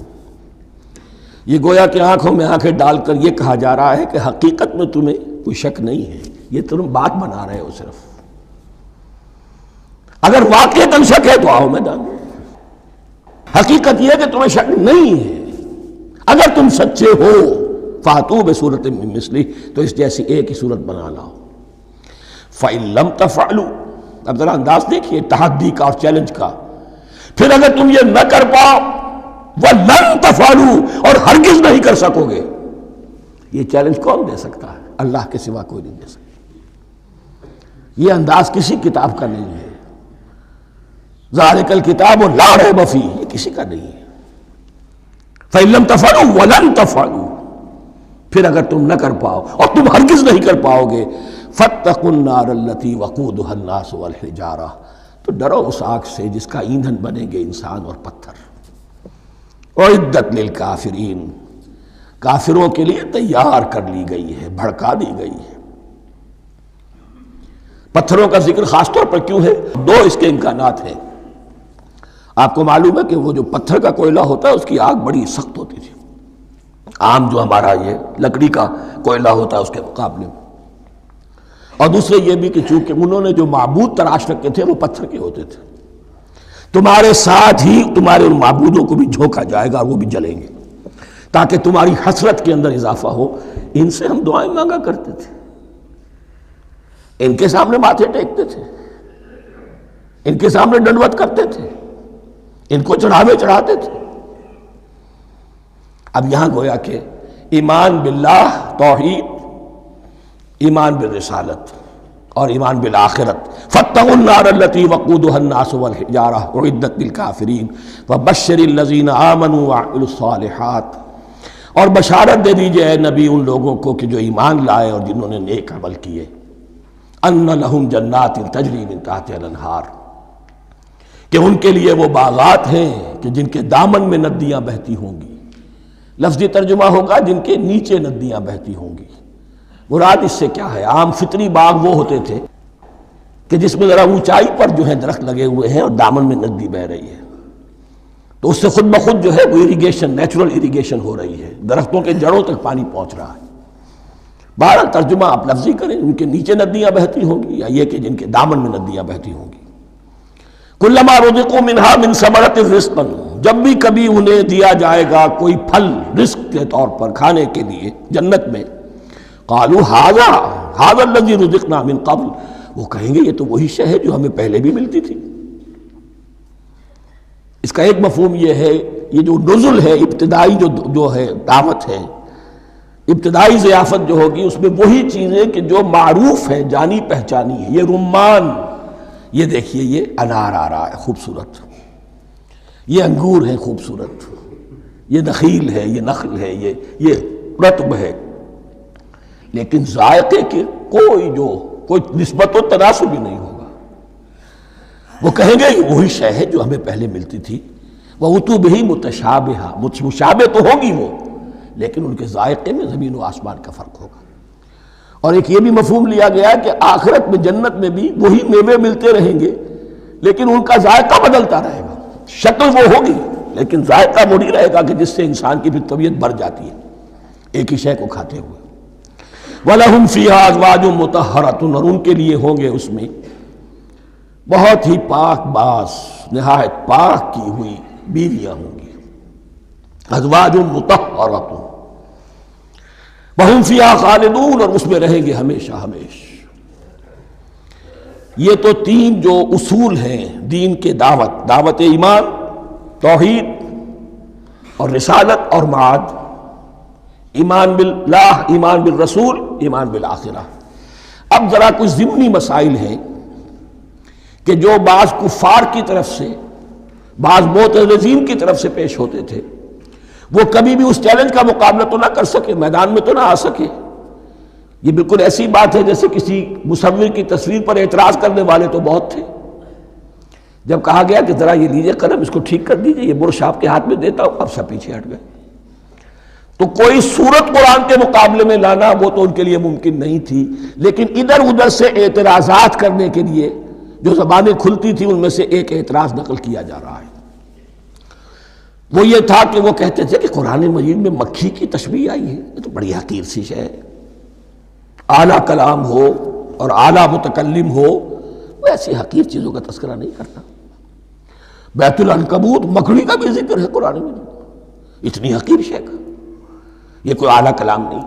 یہ گویا کہ آنکھوں میں آنکھیں ڈال کر یہ کہا جا رہا ہے کہ حقیقت میں تمہیں کوئی شک نہیں ہے، یہ تم بات بنا رہے ہو صرف. اگر واقعتاً شک ہے تو آؤ میدان میں. حقیقت یہ ہے کہ تمہیں شک نہیں ہے. اگر تم سچے ہو فاتو بصورت من مثلہ، تو اس جیسی ایک ہی صورت بنا لاؤ. فإن لم تفعلوا، اب ذرا انداز دیکھیے تحدی کا اور چیلنج کا. پھر اگر تم یہ نہ کر پاؤ، وَلَن تَفْعَلُوا، اور ہرگز نہیں کر سکو گے. یہ چیلنج کون دے سکتا ہے؟ اللہ کے سوا کوئی نہیں دے سکتا. یہ انداز کسی کتاب کا نہیں ہے. ذَلِكَ الْكِتَابُ لَا رَيْبَ فِيهِ، یہ کسی کا نہیں ہے. فَإِن لَمْ تَفْعَلُوا وَلَن تَفْعَلُوا، پھر اگر تم نہ کر پاؤ اور تم ہرگز نہیں کر پاؤ گے، فَاتَّقُوا النَّارَ الَّتِي وَقُودُهَا النَّاسُ وَالْحِجَارَةُ، تو ڈرو اس آگ سے جس کا ایندھن بنیں گے انسان اور پتھر. اعدت للکافرین، کافروں کے لیے تیار کر لی گئی ہے، بھڑکا دی گئی ہے. پتھروں کا ذکر خاص طور پر کیوں ہے؟ دو اس کے امکانات ہیں. آپ کو معلوم ہے کہ وہ جو پتھر کا کوئلہ ہوتا ہے اس کی آگ بڑی سخت ہوتی تھی، عام جو ہمارا یہ لکڑی کا کوئلہ ہوتا ہے اس کے مقابلے میں. اور دوسرے یہ بھی کہ چونکہ انہوں نے جو معبود تراش رکھے تھے وہ پتھر کے ہوتے تھے، تمہارے ساتھ ہی تمہارے ان معبودوں کو بھی جھونکا جائے گا اور وہ بھی جلیں گے، تاکہ تمہاری حسرت کے اندر اضافہ ہو. ان سے ہم دعائیں مانگا کرتے تھے، ان کے سامنے ماتھے ٹیکتے تھے، ان کے سامنے ڈنڈوت کرتے تھے، ان کو چڑھاوے چڑھاتے تھے. اب یہاں گویا کہ ایمان باللہ، توحید، ایمان بالرسالت اور ایمان بالآخرت. فاتقوا النار التي وقودها الناس والحجارة اعدت للكافرين وبشر الذين آمنوا وعملوا الصالحات، اور بشارت دے دیجئے اے نبی ان لوگوں کو کہ جو ایمان لائے اور جنہوں نے نیک عمل کیے، ان لهم جنات تجری من تحتها الانہار، کہ ان کے لیے وہ باغات ہیں کہ جن کے دامن میں ندیاں بہتی ہوں گی. لفظی ترجمہ ہوگا جن کے نیچے ندیاں بہتی ہوں گی. مراد اس سے کیا ہے؟ عام فطری باغ وہ ہوتے تھے کہ جس میں ذرا اونچائی پر جو ہے درخت لگے ہوئے ہیں اور دامن میں ندی بہہ رہی ہے، تو اس سے خود بخود جو ہے وہ اریگیشن، نیچرل اریگیشن ہو رہی ہے، درختوں کے جڑوں تک پانی پہنچ رہا ہے. بہرحال ترجمہ آپ لفظی کریں، ان کے نیچے ندیاں بہتی ہوں گی یا یہ کہ جن کے دامن میں ندیاں بہتی ہوں گی. کلما رزقوا منہا من ثمرۃ رزقا، جب بھی کبھی انہیں دیا جائے گا کوئی پھل رزق کے طور پر کھانے کے لیے جنت میں، قالوا ھذا الذی رزقنا من قبل، وہ کہیں گے یہ تو وہی شے ہے جو ہمیں پہلے بھی ملتی تھی. اس کا ایک مفہوم یہ ہے، یہ جو نزل ہے، ابتدائی جو ہے دعوت ہے، ابتدائی ضیافت جو ہوگی اس میں وہی چیزیں کہ جو معروف ہے، جانی پہچانی ہے. یہ رمان، یہ دیکھیے یہ انار آ رہا ہے خوبصورت، یہ انگور ہے خوبصورت، یہ نخیل ہے، یہ نخل ہے، یہ رطب ہے، لیکن ذائقے کے کوئی نسبت و تناسب بھی نہیں ہوگا. وہ کہیں گے یہ وہی شے ہے جو ہمیں پہلے ملتی تھی. وَأُتُوا بِهِ مُتَشَابِهًا، مشابہ تو ہوگی وہ، لیکن ان کے ذائقے میں زمین و آسمان کا فرق ہوگا. اور ایک یہ بھی مفہوم لیا گیا کہ آخرت میں جنت میں بھی وہی میوے ملتے رہیں گے، لیکن ان کا ذائقہ بدلتا رہے گا. شکل وہ ہوگی لیکن ذائقہ وہی رہے گا کہ جس سے انسان کی بھی طبیعت بڑھ جاتی ہے ایک ہی شے کو کھاتے ہوئے. وَلَهُمْ فِيهَا أَزْوَاجٌ مُطَهَّرَةٌ، اور ان کے لیے ہوں گے اس میں بہت ہی پاک باز، نہایت پاک کی ہوئی بیویاں ہوں گی. أَزْوَاجٌ مُطَهَّرَةٌ وَهُمْ فِيهَا خَالِدُونَ، اور اس میں رہیں گے ہمیشہ ہمیش. یہ تو تین جو اصول ہیں دین کے دعوت ایمان، توحید اور رسالت اور معاد، ایمان باللہ، ایمان بالرسول، ایمان بالآخرہ. اب ذرا کچھ ضمنی مسائل ہیں کہ جو بعض کفار کی طرف سے، بعض معتزلین کی طرف سے پیش ہوتے تھے، وہ کبھی بھی اس چیلنج کا مقابلہ تو نہ کر سکے، میدان میں تو نہ آ سکے. یہ بالکل ایسی بات ہے جیسے کسی مصور کی تصویر پر اعتراض کرنے والے تو بہت تھے. جب کہا گیا کہ ذرا یہ لیجئے قلم، اس کو ٹھیک کر دیجئے، یہ برش آپ کے ہاتھ میں دیتا ہوں، اب سب پیچھے ہٹ گئے. تو کوئی صورت قرآن کے مقابلے میں لانا وہ تو ان کے لیے ممکن نہیں تھی، لیکن ادھر ادھر سے اعتراضات کرنے کے لیے جو زبانیں کھلتی تھی ان میں سے ایک اعتراض نقل کیا جا رہا ہے۔ وہ یہ تھا کہ وہ کہتے تھے کہ قرآن مجید میں مکھی کی تشبیہ آئی ہے، یہ تو بڑی حقیر سی شے ہے، اعلیٰ کلام ہو اور اعلیٰ متکلم ہو وہ ایسی حقیر چیزوں کا تذکرہ نہیں کرتا۔ بیت العنکبوت مکڑی کا بھی ذکر ہے قرآن میں، اتنی حقیر شے کا، یہ کوئی اعلیٰ کلام نہیں۔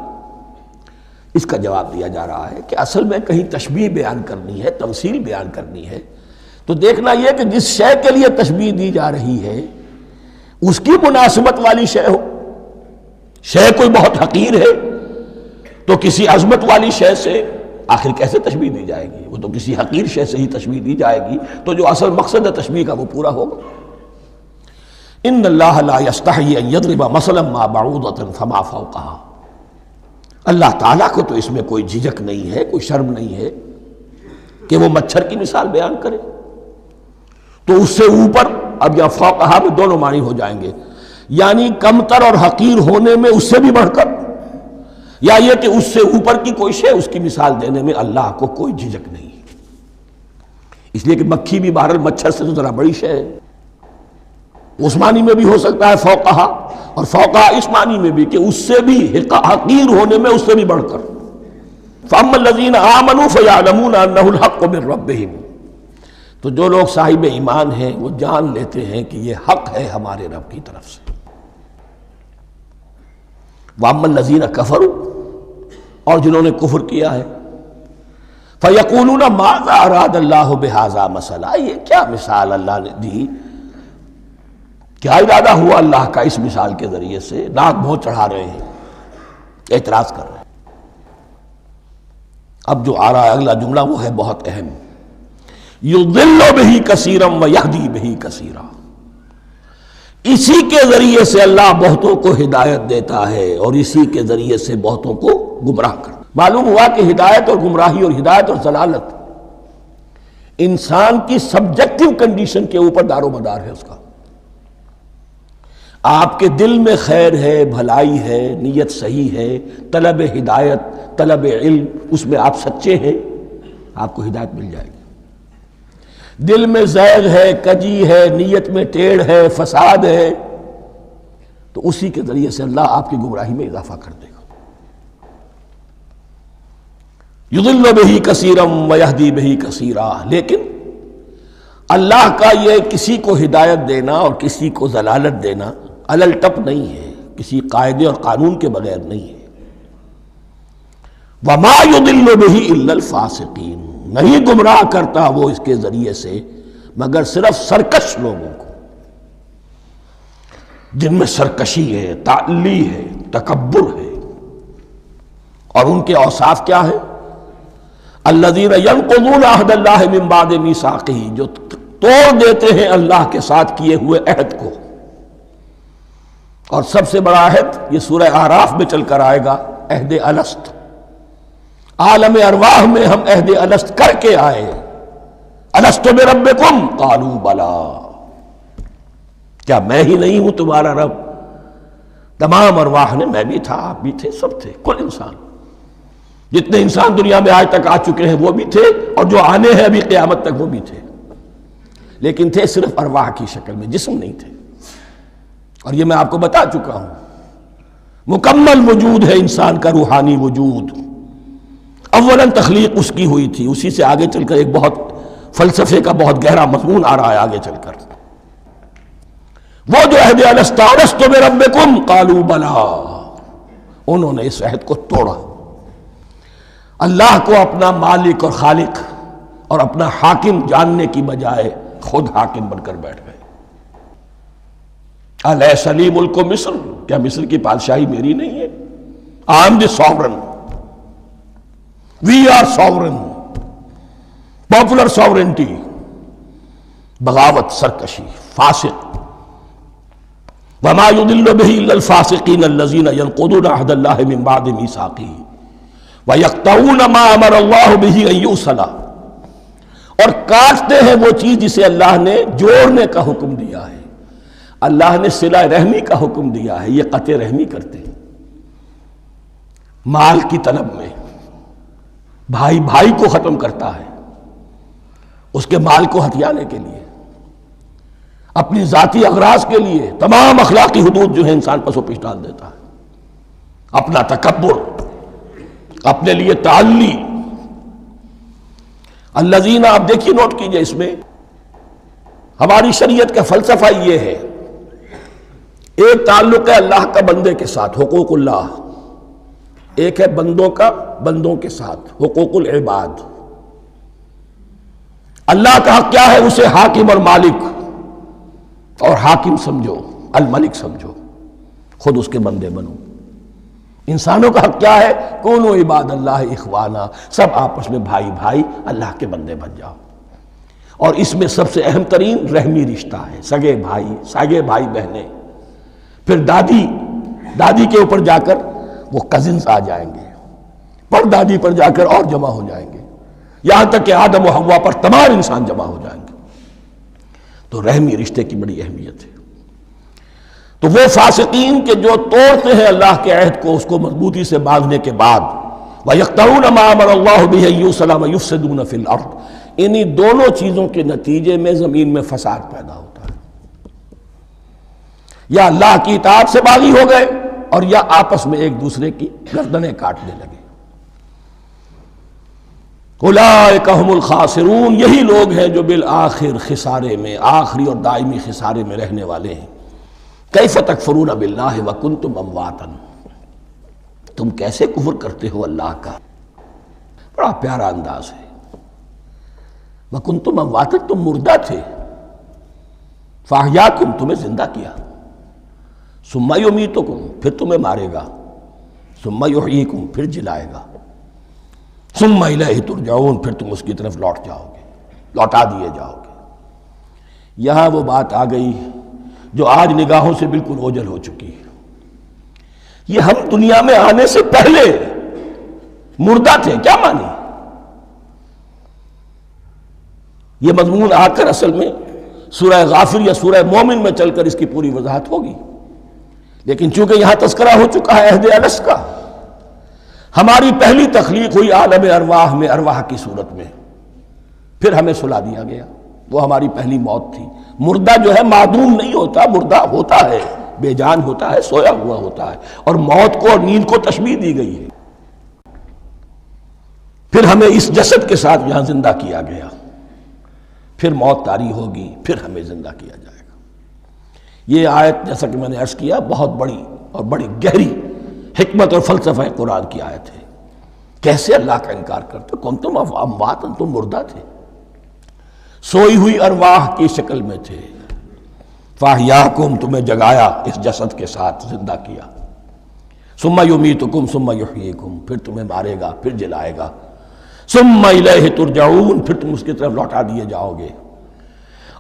اس کا جواب دیا جا رہا ہے کہ اصل میں کہیں تشبیہ بیان کرنی ہے، تمثیل بیان کرنی ہے تو دیکھنا یہ کہ جس شے کے لیے تشبیہ دی جا رہی ہے اس کی مناسبت والی شے ہو۔ شے کوئی بہت حقیر ہے تو کسی عظمت والی شے سے آخر کیسے تشبیہ دی جائے گی؟ وہ تو کسی حقیر شے سے ہی تشبیہ دی جائے گی تو جو اصل مقصد ہے تشبیہ کا وہ پورا ہوگا۔ ان اللہ لا یستحیی ان یضرب مثلا ما بعوضۃ فما فوقہا، اللہ تعالیٰ کو تو اس میں کوئی جھجک نہیں ہے، کوئی شرم نہیں ہے کہ وہ مچھر کی مثال بیان کرے، تو اس سے اوپر، اب یا فوقہا میں دونوں معنی ہو جائیں گے، یعنی کمتر اور حقیر ہونے میں اس سے بھی بڑھ کر، یا یہ کہ اس سے اوپر کی کوئی شے اس کی مثال دینے میں اللہ کو کوئی جھجک نہیں، اس لیے کہ مکھی بھی بہرحال مچھر سے تو ذرا بڑی شے ہے۔ اس معنی میں بھی ہو سکتا ہے فوقہا، اور فوقہا اس معنی میں بھی کہ اس سے بھی حقیر ہونے میں اس سے بھی بڑھ کر۔ فَأَمَّا الَّذِينَ آمَنُوا فَيَعْلَمُونَ أَنَّهُ الْحَقُّ مِن رَبِّهِمْ، تو جو لوگ صاحب ایمان ہیں وہ جان لیتے ہیں کہ یہ حق ہے ہمارے رب کی طرف سے۔ وَأَمَّا الَّذِينَ كَفَرُوا، اور جنہوں نے کفر کیا ہے، فَيَقُولُونَ مَاذَا أَرَادَ اللَّهُ بِهَذَا مَثَلًا، یہ کیا مثال اللہ نے دی، کیا ارادہ ہوا اللہ کا اس مثال کے ذریعے سے، ناک منہ چڑھا رہے ہیں، اعتراض کر رہے ہیں۔ اب جو آ رہا ہے اگلا جملہ وہ ہے بہت اہم، یضل بہ کثیرا ویہدی بہ کثیرا، اسی کے ذریعے سے اللہ بہتوں کو ہدایت دیتا ہے اور اسی کے ذریعے سے بہتوں کو گمراہ کرتا۔ معلوم ہوا کہ ہدایت اور گمراہی اور ہدایت اور ضلالت انسان کی سبجیکٹو کنڈیشن کے اوپر دار و مدار ہے اس کا۔ آپ کے دل میں خیر ہے، بھلائی ہے، نیت صحیح ہے، طلب ہدایت، طلب علم، اس میں آپ سچے ہیں، آپ کو ہدایت مل جائے گی۔ دل میں زیغ ہے، کجی ہے، نیت میں ٹیڑھ ہے، فساد ہے، تو اسی کے ذریعے سے اللہ آپ کی گمراہی میں اضافہ کر دے گا۔ یضل بہ کثیرا ویہدی بہ کثیرا، لیکن اللہ کا یہ کسی کو ہدایت دینا اور کسی کو ضلالت دینا علل ٹپ نہیں ہے، کسی قاعدے اور قانون کے بغیر نہیں ہے۔ وما یضل بہ الا الفاسقین، نہیں گمراہ کرتا وہ اس کے ذریعے سے مگر صرف سرکش لوگوں کو، جن میں سرکشی ہے، تعلی ہے، تکبر ہے، اور ان کے اوصاف کیا ہے؟ الذین ینقضون عہد اللہ من بعد میثاقہ، جو توڑ دیتے ہیں اللہ کے ساتھ کیے ہوئے عہد کو، اور سب سے بڑا عہد یہ سورہ اعراف میں چل کر آئے گا، عہد الست۔ عالم ارواح میں ہم عہد الست کر کے آئے، الست بربکم قالوا بلا، کیا میں ہی نہیں ہوں تمہارا رب؟ تمام ارواح نے، میں بھی تھا، آپ بھی تھے، سب تھے، کل انسان، جتنے انسان دنیا میں آج تک آ چکے ہیں وہ بھی تھے، اور جو آنے ہیں ابھی قیامت تک وہ بھی تھے، لیکن تھے صرف ارواح کی شکل میں، جسم نہیں تھے۔ اور یہ میں آپ کو بتا چکا ہوں، مکمل وجود ہے انسان کا روحانی وجود، اولاً تخلیق اس کی ہوئی تھی، اسی سے آگے چل کر ایک بہت فلسفے کا بہت گہرا مضمون آ رہا ہے آگے چل کر۔ وہ جو عہد الست الست بربکم قالوا بلا، انہوں نے اس عہد کو توڑا، اللہ کو اپنا مالک اور خالق اور اپنا حاکم جاننے کی بجائے خود حاکم بن کر بیٹھ گئے۔ الیس لی ملک مصر، کیا مصر کی بادشاہی میری نہیں ہے؟ I am the sovereign, we are sovereign, popular sovereignty, بغاوت، سرکشی، فاسق۔ وما يضل به الا الفاسقين الذين ينقضون عهد الله من بعد ميثاقه ويقطعون ما امر الله به ان يوصل، اور کاٹتے ہیں وہ چیز جسے اللہ نے جوڑنے کا حکم دیا ہے۔ اللہ نے صلہ رحمی کا حکم دیا ہے، یہ قطع رحمی کرتے ہیں۔ مال کی طلب میں، بھائی بھائی کو ختم کرتا ہے اس کے مال کو ہتھیانے کے لیے، اپنی ذاتی اغراض کے لیے تمام اخلاقی حدود جو ہے انسان پس و پیش ڈال دیتا ہے، اپنا تکبر، اپنے لیے تعلی۔ الذین، آپ دیکھیے نوٹ کیجئے، اس میں ہماری شریعت کا فلسفہ یہ ہے، ایک تعلق ہے اللہ کا بندے کے ساتھ، حقوق اللہ، ایک ہے بندوں کا بندوں کے ساتھ، حقوق العباد۔ اللہ کا حق کیا ہے؟ اسے حاکم اور مالک، اور حاکم سمجھو، الملک سمجھو، خود اس کے بندے بنو۔ انسانوں کا حق کیا ہے؟ کونوا عباد اللہ اخوانا، سب آپس میں بھائی بھائی اللہ کے بندے بن جاؤ۔ اور اس میں سب سے اہم ترین رحمی رشتہ ہے، سگے بھائی بہنیں، پھر دادی کے اوپر جا کر وہ کزنز آ جائیں گے، پر دادی پر جا کر اور جمع ہو جائیں گے، یہاں تک کہ آدم و حوا پر تمام انسان جمع ہو جائیں گے۔ تو رحمی رشتے کی بڑی اہمیت ہے۔ تو وہ فاسقین کے جو توڑتے ہیں اللہ کے عہد کو، اس کو مضبوطی سے باندھنے کے بعد، وَيَقْطَعُونَ مَا أَمَرَ اللَّهُ بِهِ أَن يُوصَلَ وَيُفْسِدُونَ فِي الْأَرْضِ، انہی دونوں چیزوں کے نتیجے میں زمین میں فساد پیدا ہوتا ہے، یا اللہ کی اطاعت سے باغی ہو گئے اور یا آپس میں ایک دوسرے کی گردنیں کاٹنے لگے۔ اولئک ھم الخاسرون، یہی لوگ ہیں جو بالآخر خسارے میں، آخری اور دائمی خسارے میں رہنے والے ہیں۔ کیف تکفرون باللہ وکنتم امواتا، تم کیسے کفر کرتے ہو اللہ کا؟ بڑا پیارا انداز ہے۔ وکنتم امواتا، تم مردہ تھے، فاحیاکم، تمہیں زندہ کیا، ثم یمیتکم، پھر تمہیں مارے گا، ثم یحییکم، پھر جلائے گا، ثم الیہ ترجعون، پھر تم اس کی طرف لوٹ جاؤ گے، لوٹا دیے جاؤ گے۔ یہاں وہ بات آ گئی جو آج نگاہوں سے بالکل اوجھل ہو چکی ہے۔ یہ ہم دنیا میں آنے سے پہلے مردہ تھے، کیا مانی؟ یہ مضمون آ کر اصل میں سورہ غافر یا سورہ مومن میں چل کر اس کی پوری وضاحت ہوگی، لیکن چونکہ یہاں تذکرہ ہو چکا ہے عہد الست کا، ہماری پہلی تخلیق ہوئی عالم ارواح میں، ارواح کی صورت میں، پھر ہمیں سلا دیا گیا، وہ ہماری پہلی موت تھی۔ مردہ جو ہے معدوم نہیں ہوتا، مردہ ہوتا ہے، بے جان ہوتا ہے، سویا ہوا ہوتا ہے، اور موت کو اور نیند کو تشبیہ دی گئی ہے۔ پھر ہمیں اس جسد کے ساتھ یہاں زندہ کیا گیا، پھر موت طاری ہوگی، پھر ہمیں زندہ کیا جائے گا۔ یہ آیت جیسا کہ میں نے عرض کیا بہت بڑی اور بڑی گہری حکمت اور فلسفہ قرآن کی آیت ہے۔ کیسے اللہ کا انکار کرتے؟ کنتم اموات، تم مردہ تھے، سوئی ہوئی ارواح کی شکل میں تھے، فاحیاکم، تمہیں جگایا اس جسد کے ساتھ، زندہ کیا، ثم یمیتکم ثم یحییکم، پھر تمہیں مارے گا، پھر جلائے گا، ثم الیہ ترجعون، پھر تم اس کی طرف لوٹا دیے جاؤ گے۔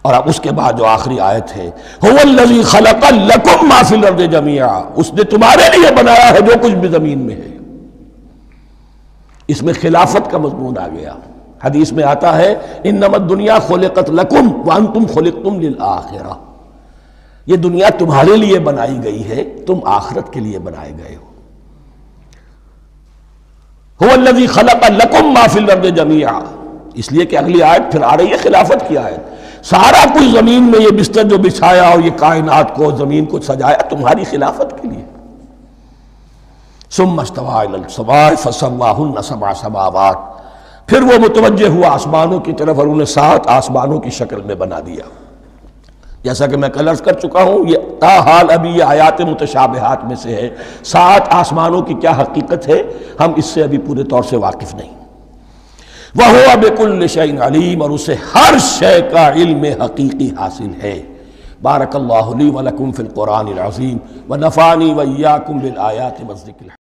اور اب اس کے بعد جو آخری آیت ہے، هو الذی خلق لکم ما فی الارض جمیعا، اس نے تمہارے لیے بنایا ہے جو کچھ بھی زمین میں ہے۔ اس میں خلافت کا مضمون آ گیا۔ حدیث میں آتا ہے انما الدنیا خلقت لکم وانتم خلقتم للآخرہ، یہ دنیا تمہارے لیے بنائی گئی ہے، تم آخرت کے لیے بنائے گئے ہو۔ هو الذی خلق لکم ما فی الارض جمیعا، اس لیے کہ اگلی آیت پھر آ رہی ہے خلافت کی آیت، سارا کچھ زمین میں یہ بستر جو بچھایا اور یہ کائنات کو، زمین کو سجایا تمہاری خلافت کے لیے۔ ثم استوى الى السماء فسواهن سبع سماوات، پھر وہ متوجہ ہوا آسمانوں کی طرف اور انہیں 7 آسمانوں کی شکل میں بنا دیا۔ جیسا کہ میں کل عرض کر چکا ہوں، یہ تاحال ابھی یہ آیات متشابہات میں سے ہے، 7 آسمانوں کی کیا حقیقت ہے ہم اس سے ابھی پورے طور سے واقف نہیں۔ وَهُوَ بِكُلِّ شَيْءٍ عَلِيمٌ، اور اسے ہر شے کا علم حقیقی حاصل ہے۔ بارک اللہ لی ولکم فی القرآن العظیم ونفعنی وإیاکم بالآیات والذکر